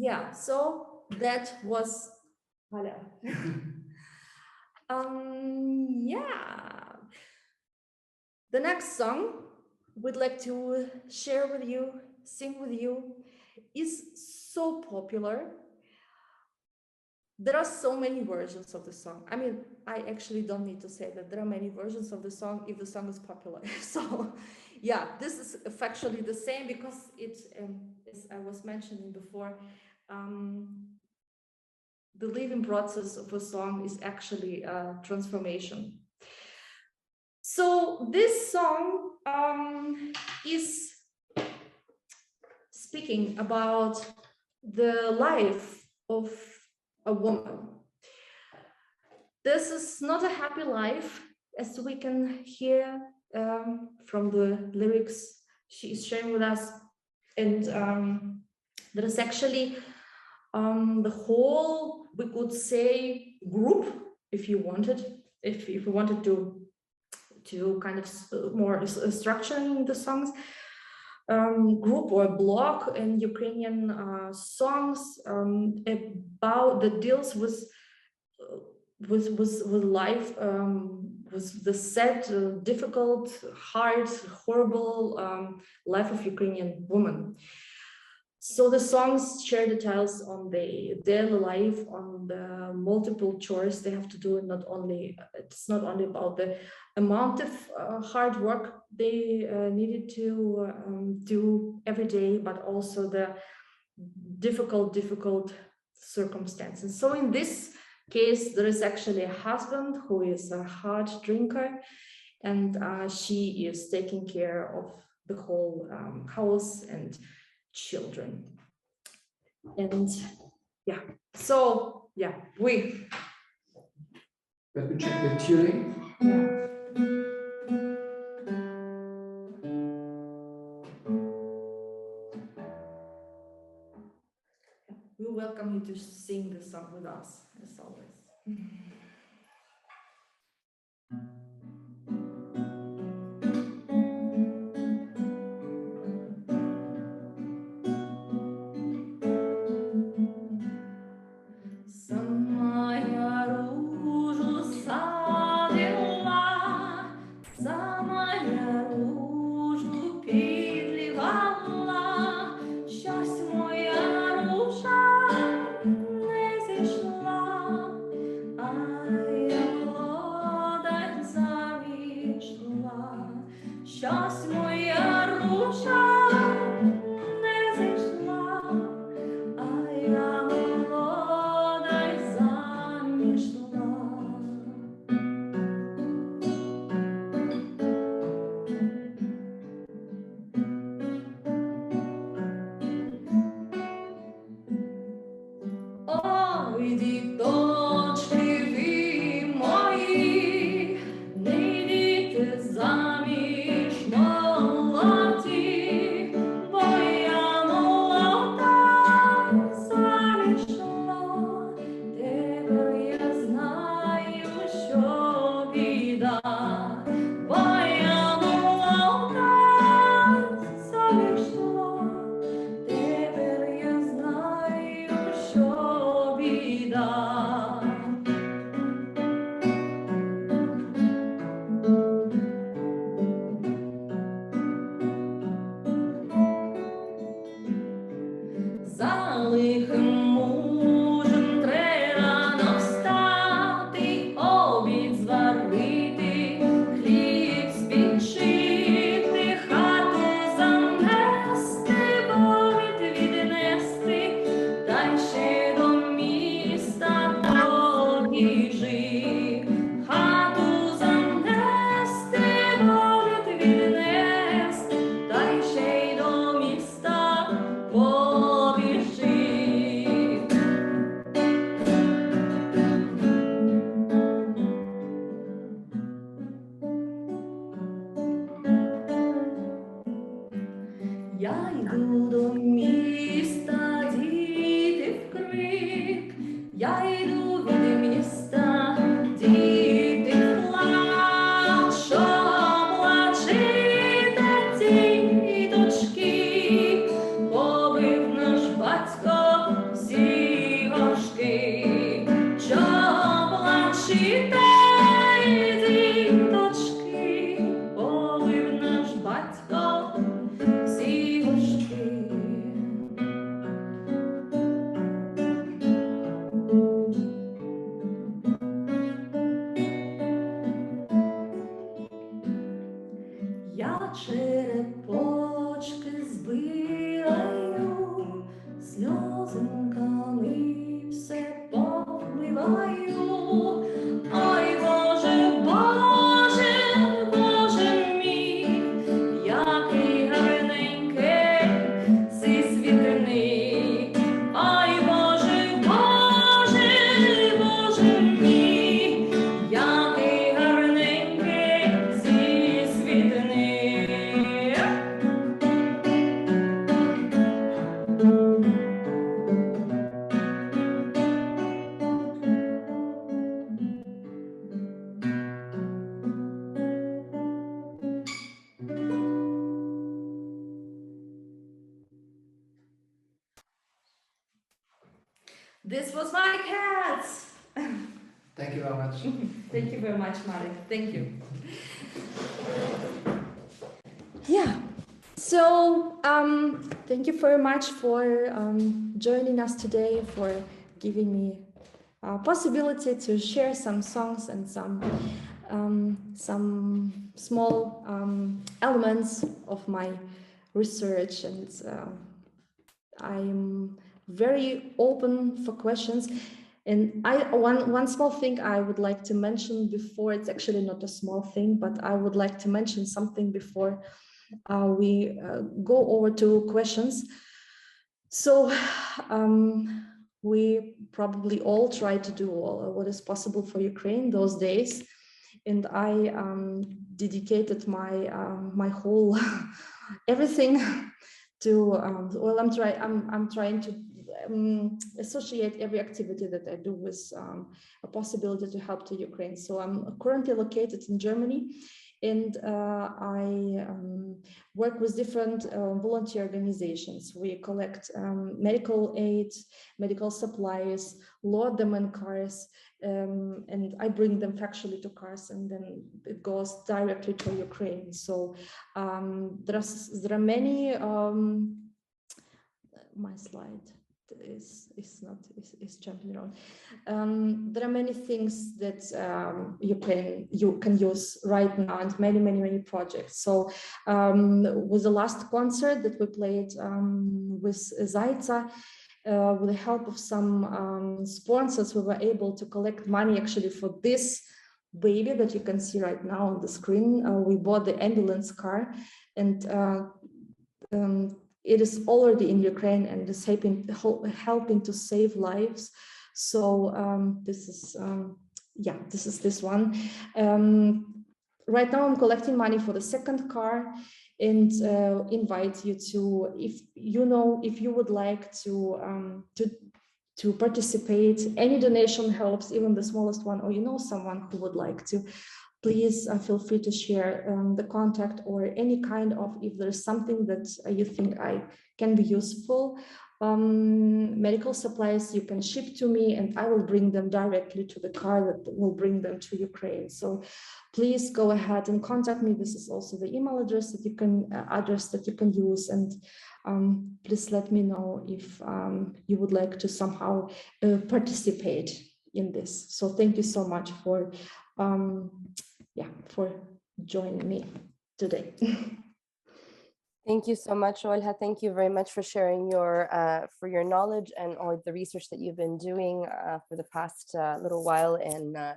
yeah, so that was yeah. The next song we'd like to share with you, sing with you, is so popular. There are so many versions of the song. I mean, I actually don't need to say that there are many versions of the song if the song is popular. So yeah, this is factually the same because it, as I was mentioning before, the living process of a song is actually a transformation. So this song is speaking about the life of a woman. This is not a happy life, as we can hear from the lyrics she is sharing with us. And there is actually the whole, we could say, group, if you wanted, if you wanted to kind of more structuring the songs, group or blog in Ukrainian songs about that deals with life, with the sad, difficult, hard, horrible life of Ukrainian woman. So the songs share details on the daily life, on the multiple chores they have to do, and not only, it's not only about the amount of hard work they needed to do every day, but also the difficult circumstances. So in this case, there is actually a husband who is a hard drinker, and she is taking care of the whole house and children. And yeah, so yeah, we let me check the tuning. We welcome you to sing the song with us, as always. This was my cats. Thank you very much. Thank you very much, Marek. Thank you. Yeah. So thank you very much for joining us today, for giving me a possibility to share some songs and some small elements of my research. And I'm very open for questions. And one small thing I would like to mention before, it's actually not a small thing, but I would like to mention something before we go over to questions. So we probably all try to do what is possible for Ukraine those days. And I dedicated my whole everything to, well, I'm trying to associate every activity that I do with a possibility to help to Ukraine. So I'm currently located in Germany, and I work with different volunteer organizations. We collect medical aid, medical supplies, load them in cars, and I bring them factually to cars, and then it goes directly to Ukraine. So there are many, my slide is jumping around. There are many things that you can use right now, and many projects. So with the last concert that we played with ZAITSA, with the help of some sponsors, we were able to collect money actually for this baby that you can see right now on the screen. We bought the ambulance car, and it is already in Ukraine and is helping to save lives. So this is this one. Right now I'm collecting money for the second car, and invite you to, if you would like to participate, any donation helps, even the smallest one, or someone who would like to. Please feel free to share the contact, or any kind of, if there's something that you think can be useful, medical supplies, you can ship to me, and I will bring them directly to the car that will bring them to Ukraine. So please go ahead and contact me. This is also the email address that you can use, and please let me know if you would like to somehow participate in this. So thank you so much for joining me today. Thank you so much, Olga. Thank you very much for sharing your knowledge and all the research that you've been doing for the past little while in the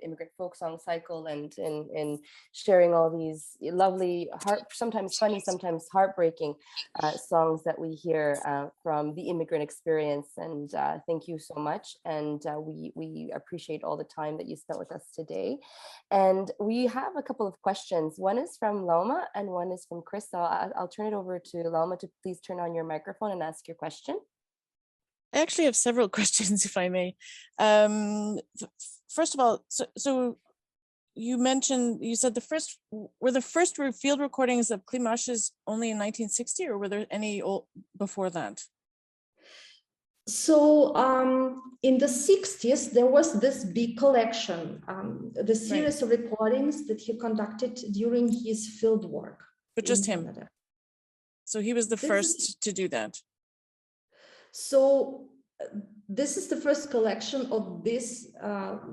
immigrant folk song cycle, and in sharing all these lovely, sometimes funny, sometimes heartbreaking songs that we hear from the immigrant experience. And thank you so much. And we appreciate all the time that you spent with us today. And we have a couple of questions. One is from Loma, and one is from Chris. So I'll turn it over to Loma to please turn on your microphone and ask your question. I actually have several questions, if I may. First of all, so you said the first field recordings of Klimaches only in 1960, or were there any before that? So in the 60s, there was this big collection, the series of recordings that he conducted during his field work. But just him. Canada. So he was the first to do that. So this is the first collection of this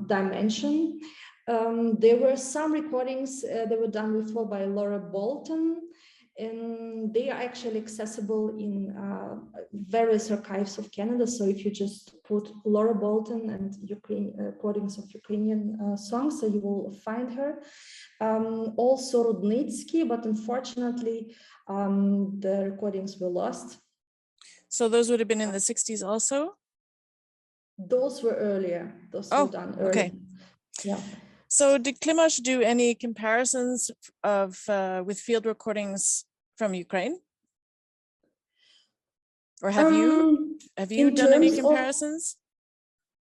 dimension. There were some recordings that were done before by Laura Bolton, and they are actually accessible in various archives of Canada. So if you just put Laura Bolton and recordings of Ukrainian songs, so you will find her. Also Rudnitsky, but unfortunately the recordings were lost. So those would have been in the 60s also? Those were earlier. Those were done earlier. Okay. Yeah. So did Klimache do any comparisons with field recordings from Ukraine? Or have you done any comparisons?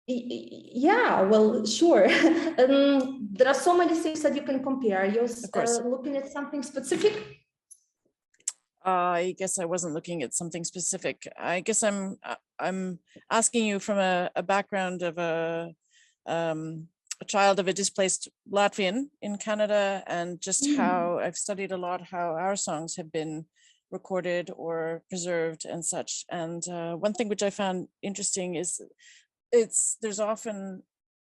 Yeah, well, sure. There are so many things that you can compare. You're looking at something specific? I guess I wasn't looking at something specific. I guess I'm asking you from a background of a child of a displaced Latvian in Canada, and just how I've studied a lot how our songs have been recorded or preserved and such. And one thing which I found interesting is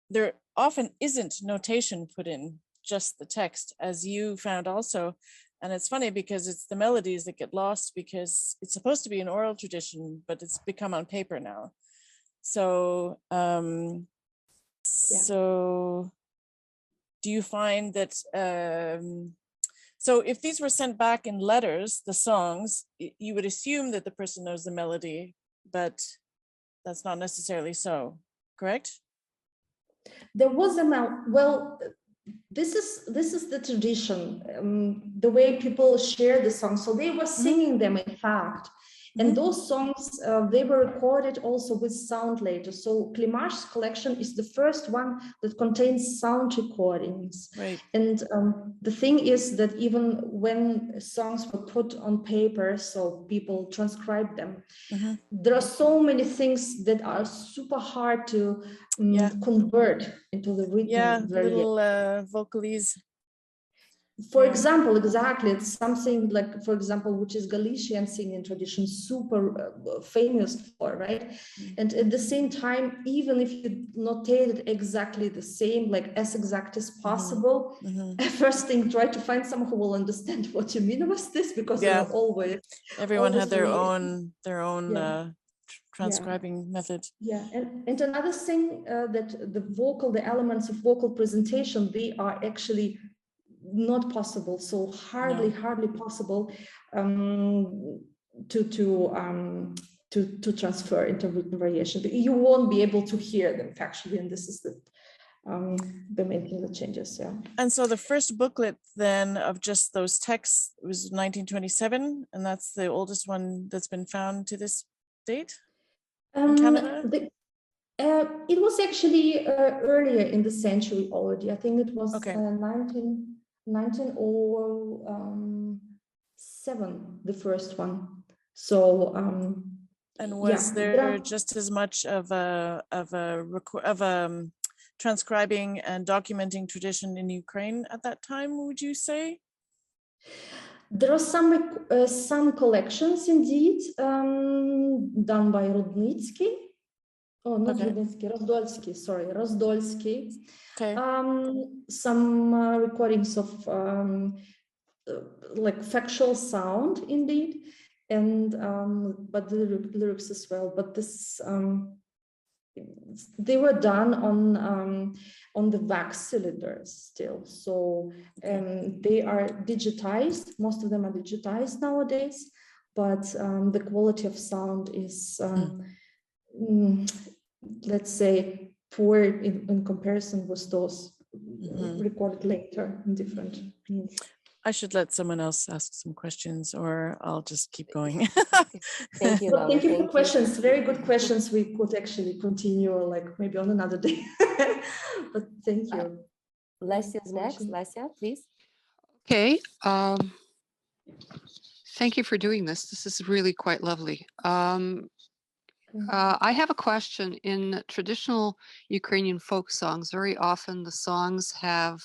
there often isn't notation put in, just the text, as you found also. And it's funny because it's the melodies that get lost, because it's supposed to be an oral tradition, but it's become on paper now. So, so do you find that, so if these were sent back in letters, the songs, you would assume that the person knows the melody, but that's not necessarily so, correct? There was well, this is the tradition, the way people share the songs. So they were singing them, in fact. And those songs, they were recorded also with sound later. So Klimash's collection is the first one that contains sound recordings. Right. And the thing is that even when songs were put on paper, so people transcribe them, there are so many things that are super hard to convert into the written variation. Little vocalese. For example, exactly, it's something like, for example, which is Galician singing tradition, super famous for, right? And at the same time, even if you notate it exactly the same, like as exact as possible, first thing, try to find someone who will understand what you mean with this, because there are always everyone had their own transcribing method. Yeah, and another thing that the elements of vocal presentation, they are actually not possible, so hardly possible to transfer into written variation. You won't be able to hear them factually, and this is the main thing that changes. Yeah. And so the first booklet then of just those texts was 1927, and that's the oldest one that's been found to this date in Canada. It was actually earlier in the century already. I think it was 1907, the first one. So and was there just as much of a transcribing and documenting tradition in Ukraine at that time, would you say? There are some collections indeed done by Rudnitsky. Oh, not Rudnitsky, Rozdolsky, sorry, Rozdolsky. Okay. Some recordings of like factual sound indeed, and but the lyrics as well. But this they were done on the wax cylinders still. So they are digitized. Most of them are digitized nowadays, but the quality of sound is let's say poor in comparison with those recorded later in different means. I should let someone else ask some questions, or I'll just keep going. Thank you. Well, thank you for questions. Very good questions. We could actually continue, like maybe on another day. But thank you. Lesia's next. Lesia, please. Okay. Thank you for doing this. This is really quite lovely. I have a question. In traditional Ukrainian folk songs, very often the songs have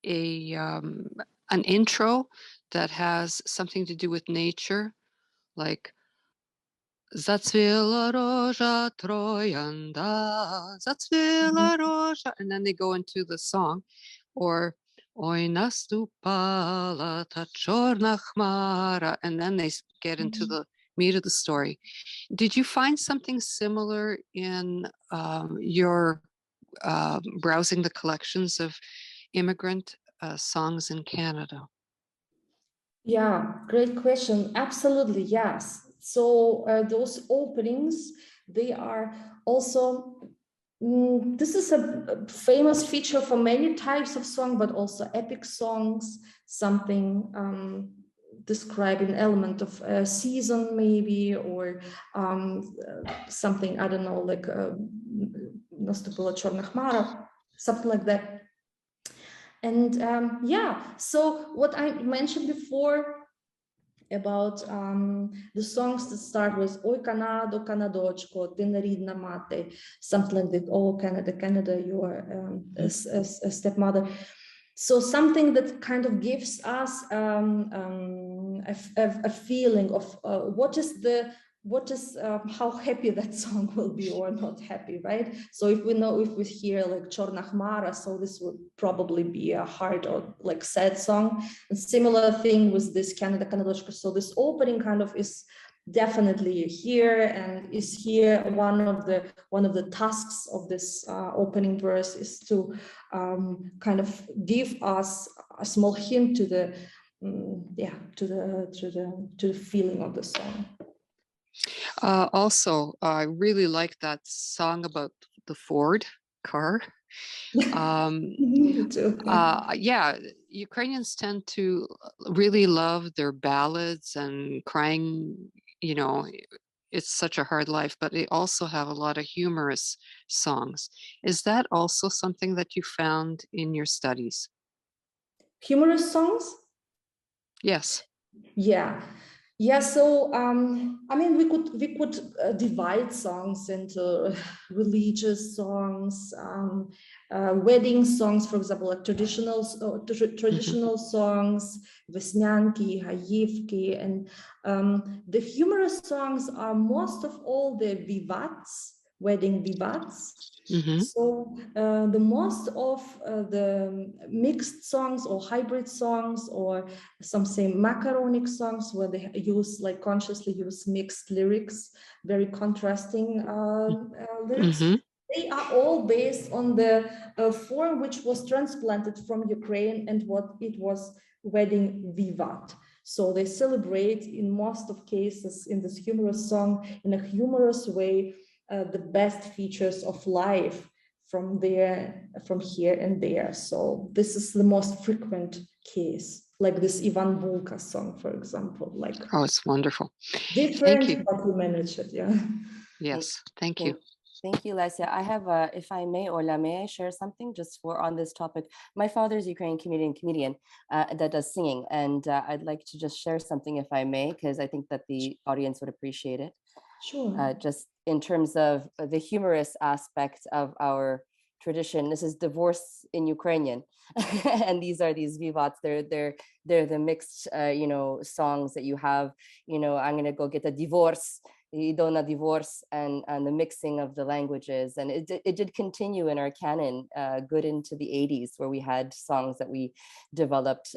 an intro that has something to do with nature, like Zatsvila roja troyanda, Zatsvila roja, and then they go into the song, or Oi nastupala ta chorna khmara, and then they get into the meat of the story. Did you find something similar in your browsing the collections of immigrant songs in Canada? Yeah, great question. Absolutely, yes. So those openings, they are also, this is a famous feature for many types of song, but also epic songs, something describing an element of a season maybe, or something, I don't know, like Наступила чорна хмара, something like that. And yeah, so what I mentioned before, about the songs that start with Oi Канадо, Канадочко, Ти не рідна мати, something like that. Oh, Canada, Canada, you are a stepmother. So something that kind of gives us a feeling of how happy that song will be or not happy, right? So if we hear like Chorna Khmara, so this would probably be a hard or like sad song. And similar thing with this Canada, Kanadoshka. So this opening kind of is definitely here, and is here one of the tasks of this opening verse is to kind of give us a small hint to the feeling of the song. Also, I really like that song about the Ford car. Me too. Yeah, Ukrainians tend to really love their ballads and crying, you know, it's such a hard life, but they also have a lot of humorous songs. Is that also something that you found in your studies? Humorous songs? Yes. Yeah. Yeah, so I mean, we could divide songs into religious songs, wedding songs, for example, like traditional songs, Vesnyanki, Hayivki, and the humorous songs are most of all the vivats, wedding vivats. So the most of the mixed songs or hybrid songs, or some say macaronic songs, where they consciously use mixed lyrics, very contrasting lyrics. They are all based on the form which was transplanted from Ukraine and what it was wedding vivat. So they celebrate in most of cases in this humorous song in a humorous way the best features of life from here and there. So this is the most frequent case, like this Ivan Bulka song, for example. Like, oh, it's wonderful. Different, but we manage it, yeah. Yes, thank you. Thank you, Lesia. I have, if I may, Ola, may I share something just on this topic? My father's Ukrainian comedian that does singing, and I'd like to just share something, if I may, because I think that the audience would appreciate it. Sure. Just in terms of the humorous aspect of our tradition. This is divorce in Ukrainian, and these are these vivats. They're the mixed, songs that you have. I'm gonna go get a divorce. Idona divorce, and the mixing of the languages, and it did continue in our canon good into the 80s, where we had songs that we developed,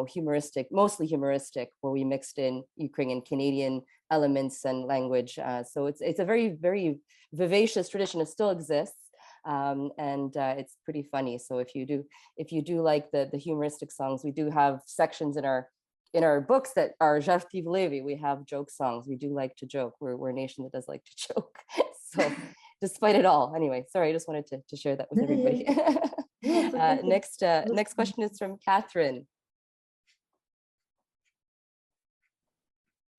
humoristic, mostly humoristic, where we mixed in Ukrainian Canadian elements and language. So it's a very, very vivacious tradition. It still exists, and it's pretty funny. So if you do like the humoristic songs, we do have sections in our books that are żartivlivi. We have joke songs. We do like to joke. We're a nation that does like to joke. So despite it all, anyway, sorry, I just wanted to share that with everybody. Next question is from Catherine.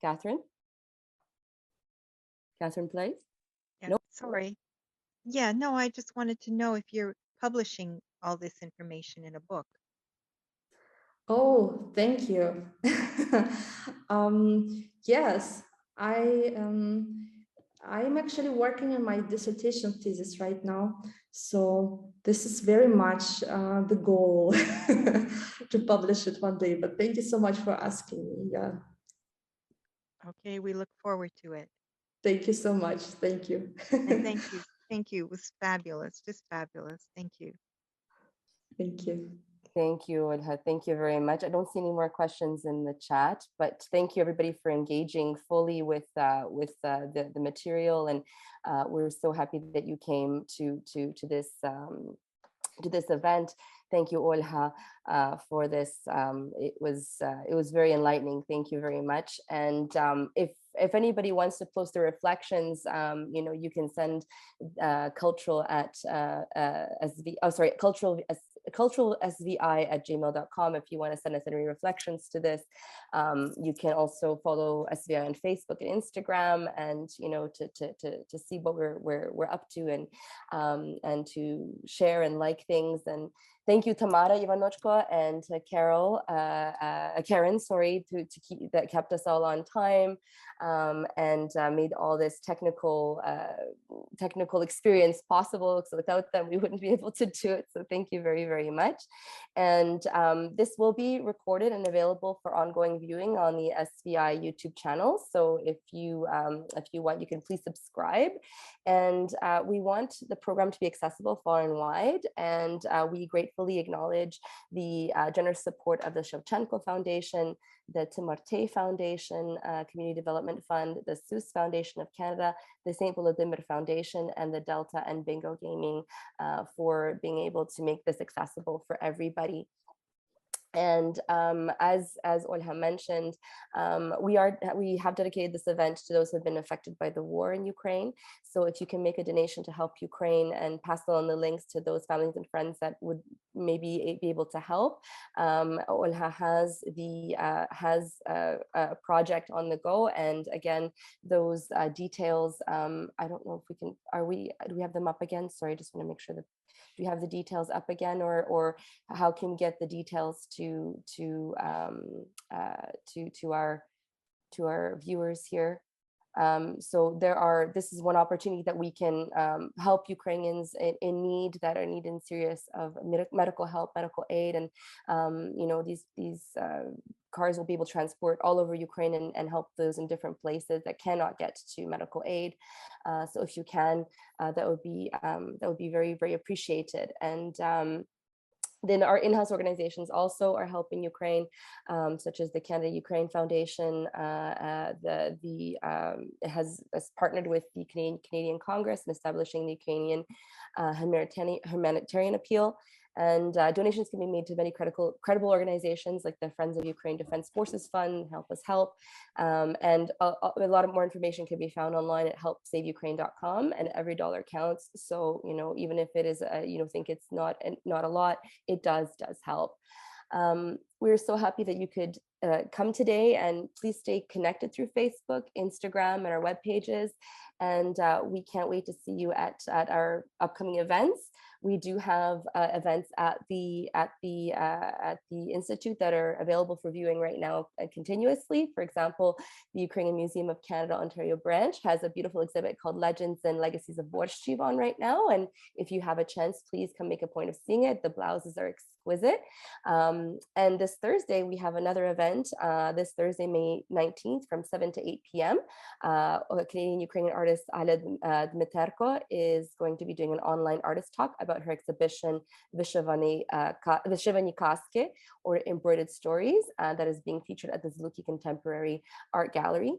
Catherine, please. Yeah, nope. Sorry. Yeah, no, I just wanted to know if you're publishing all this information in a book. Oh, thank you. Yes, I'm actually working on my dissertation thesis right now. So this is very much the goal to publish it one day. But thank you so much for asking me. Yeah. Okay, we look forward to it. Thank you so much. Thank you. And thank you. Thank you. It was fabulous. Just fabulous. Thank you. Thank you. Thank you, Olga. Thank you very much. I don't see any more questions in the chat, but thank you everybody for engaging fully with the material, and we're so happy that you came to this event. Thank you, Olga, for this. It was very enlightening. Thank you very much. And if anybody wants to post their reflections, you can send culturalsvi@gmail.com if you want to send us any reflections to this. You can also follow SVI on Facebook and Instagram, and to see what we're up to, and to share and like things, Thank you, Tamara Ivanochko and to Karen, sorry, that kept us all on time and made all this technical experience possible. So without them, we wouldn't be able to do it. So thank you very, very much. And this will be recorded and available for ongoing viewing on the SVI YouTube channel. So if you want, you can please subscribe. And we want the program to be accessible far and wide. And we gratefully acknowledge the generous support of the Shevchenko Foundation, the Timarte Foundation, Community Development Fund, the SUS Foundation of Canada, the St. Volodymyr Foundation, and the Delta and Bingo Gaming for being able to make this accessible for everybody. And as Olga mentioned, we have dedicated this event to those who have been affected by the war in Ukraine. So if you can make a donation to help Ukraine and pass on the links to those families and friends that would maybe be able to help, Olga has a project on the go. And again, those details, I don't know if we can, do we have them up again? Sorry, I just want to make sure that, do you have the details up again, or how can we get the details to our viewers here? So this is one opportunity that we can help Ukrainians in need, that are needing serious of medical help, medical aid, and these cars will be able to transport all over Ukraine and help those in different places that cannot get to medical aid. So if you can, that would be very, very appreciated. And then our in-house organizations also are helping Ukraine, such as the Canada-Ukraine Foundation. Has partnered with the Canadian Congress in establishing the Ukrainian humanitarian appeal. And donations can be made to many credible organizations like the Friends of Ukraine Defense Forces Fund, Help Us Help. And a lot of more information can be found online at helpsaveukraine.com, and every dollar counts. So, even if it is, think it's not a lot, it does help. We're so happy that you could come today, and please stay connected through Facebook, Instagram, and our web pages. And we can't wait to see you at our upcoming events. We do have events at the Institute that are available for viewing right now continuously. For example, the Ukrainian Museum of Canada Ontario branch has a beautiful exhibit called Legends and Legacies of Borschtchev on right now. And if you have a chance, please come make a point of seeing it. The blouses are exquisite. And this Thursday, we have another event, this Thursday, May 19th from 7 to 8 p.m. Canadian Ukrainian artist Ala Dmiterko is going to be doing an online artist talk about her exhibition Vishivani Kaske, or Embroidered Stories, that is being featured at the Zluky Contemporary Art Gallery.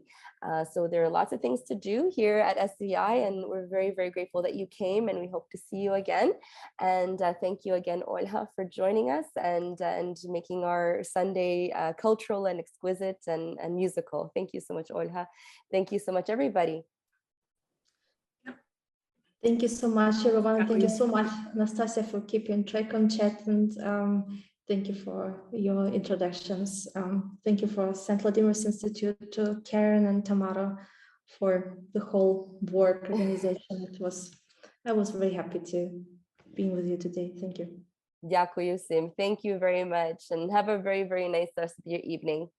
So there are lots of things to do here at SVI, and we're very, very grateful that you came, and we hope to see you again. And thank you again, Olga, for joining us and making our Sunday cultural and exquisite and musical. Thank you so much, Olga. Thank you so much, everybody. Thank you so much, everyone. And thank you so much, Nastasia, for keeping track on chat. And thank you for your introductions. Thank you for St. Vladimir's Institute, to Karen and Tamara for the whole work organization. I was very happy to be with you today. Thank you. Дякую, Sim. Thank you very much. And have a very, very nice rest of your evening.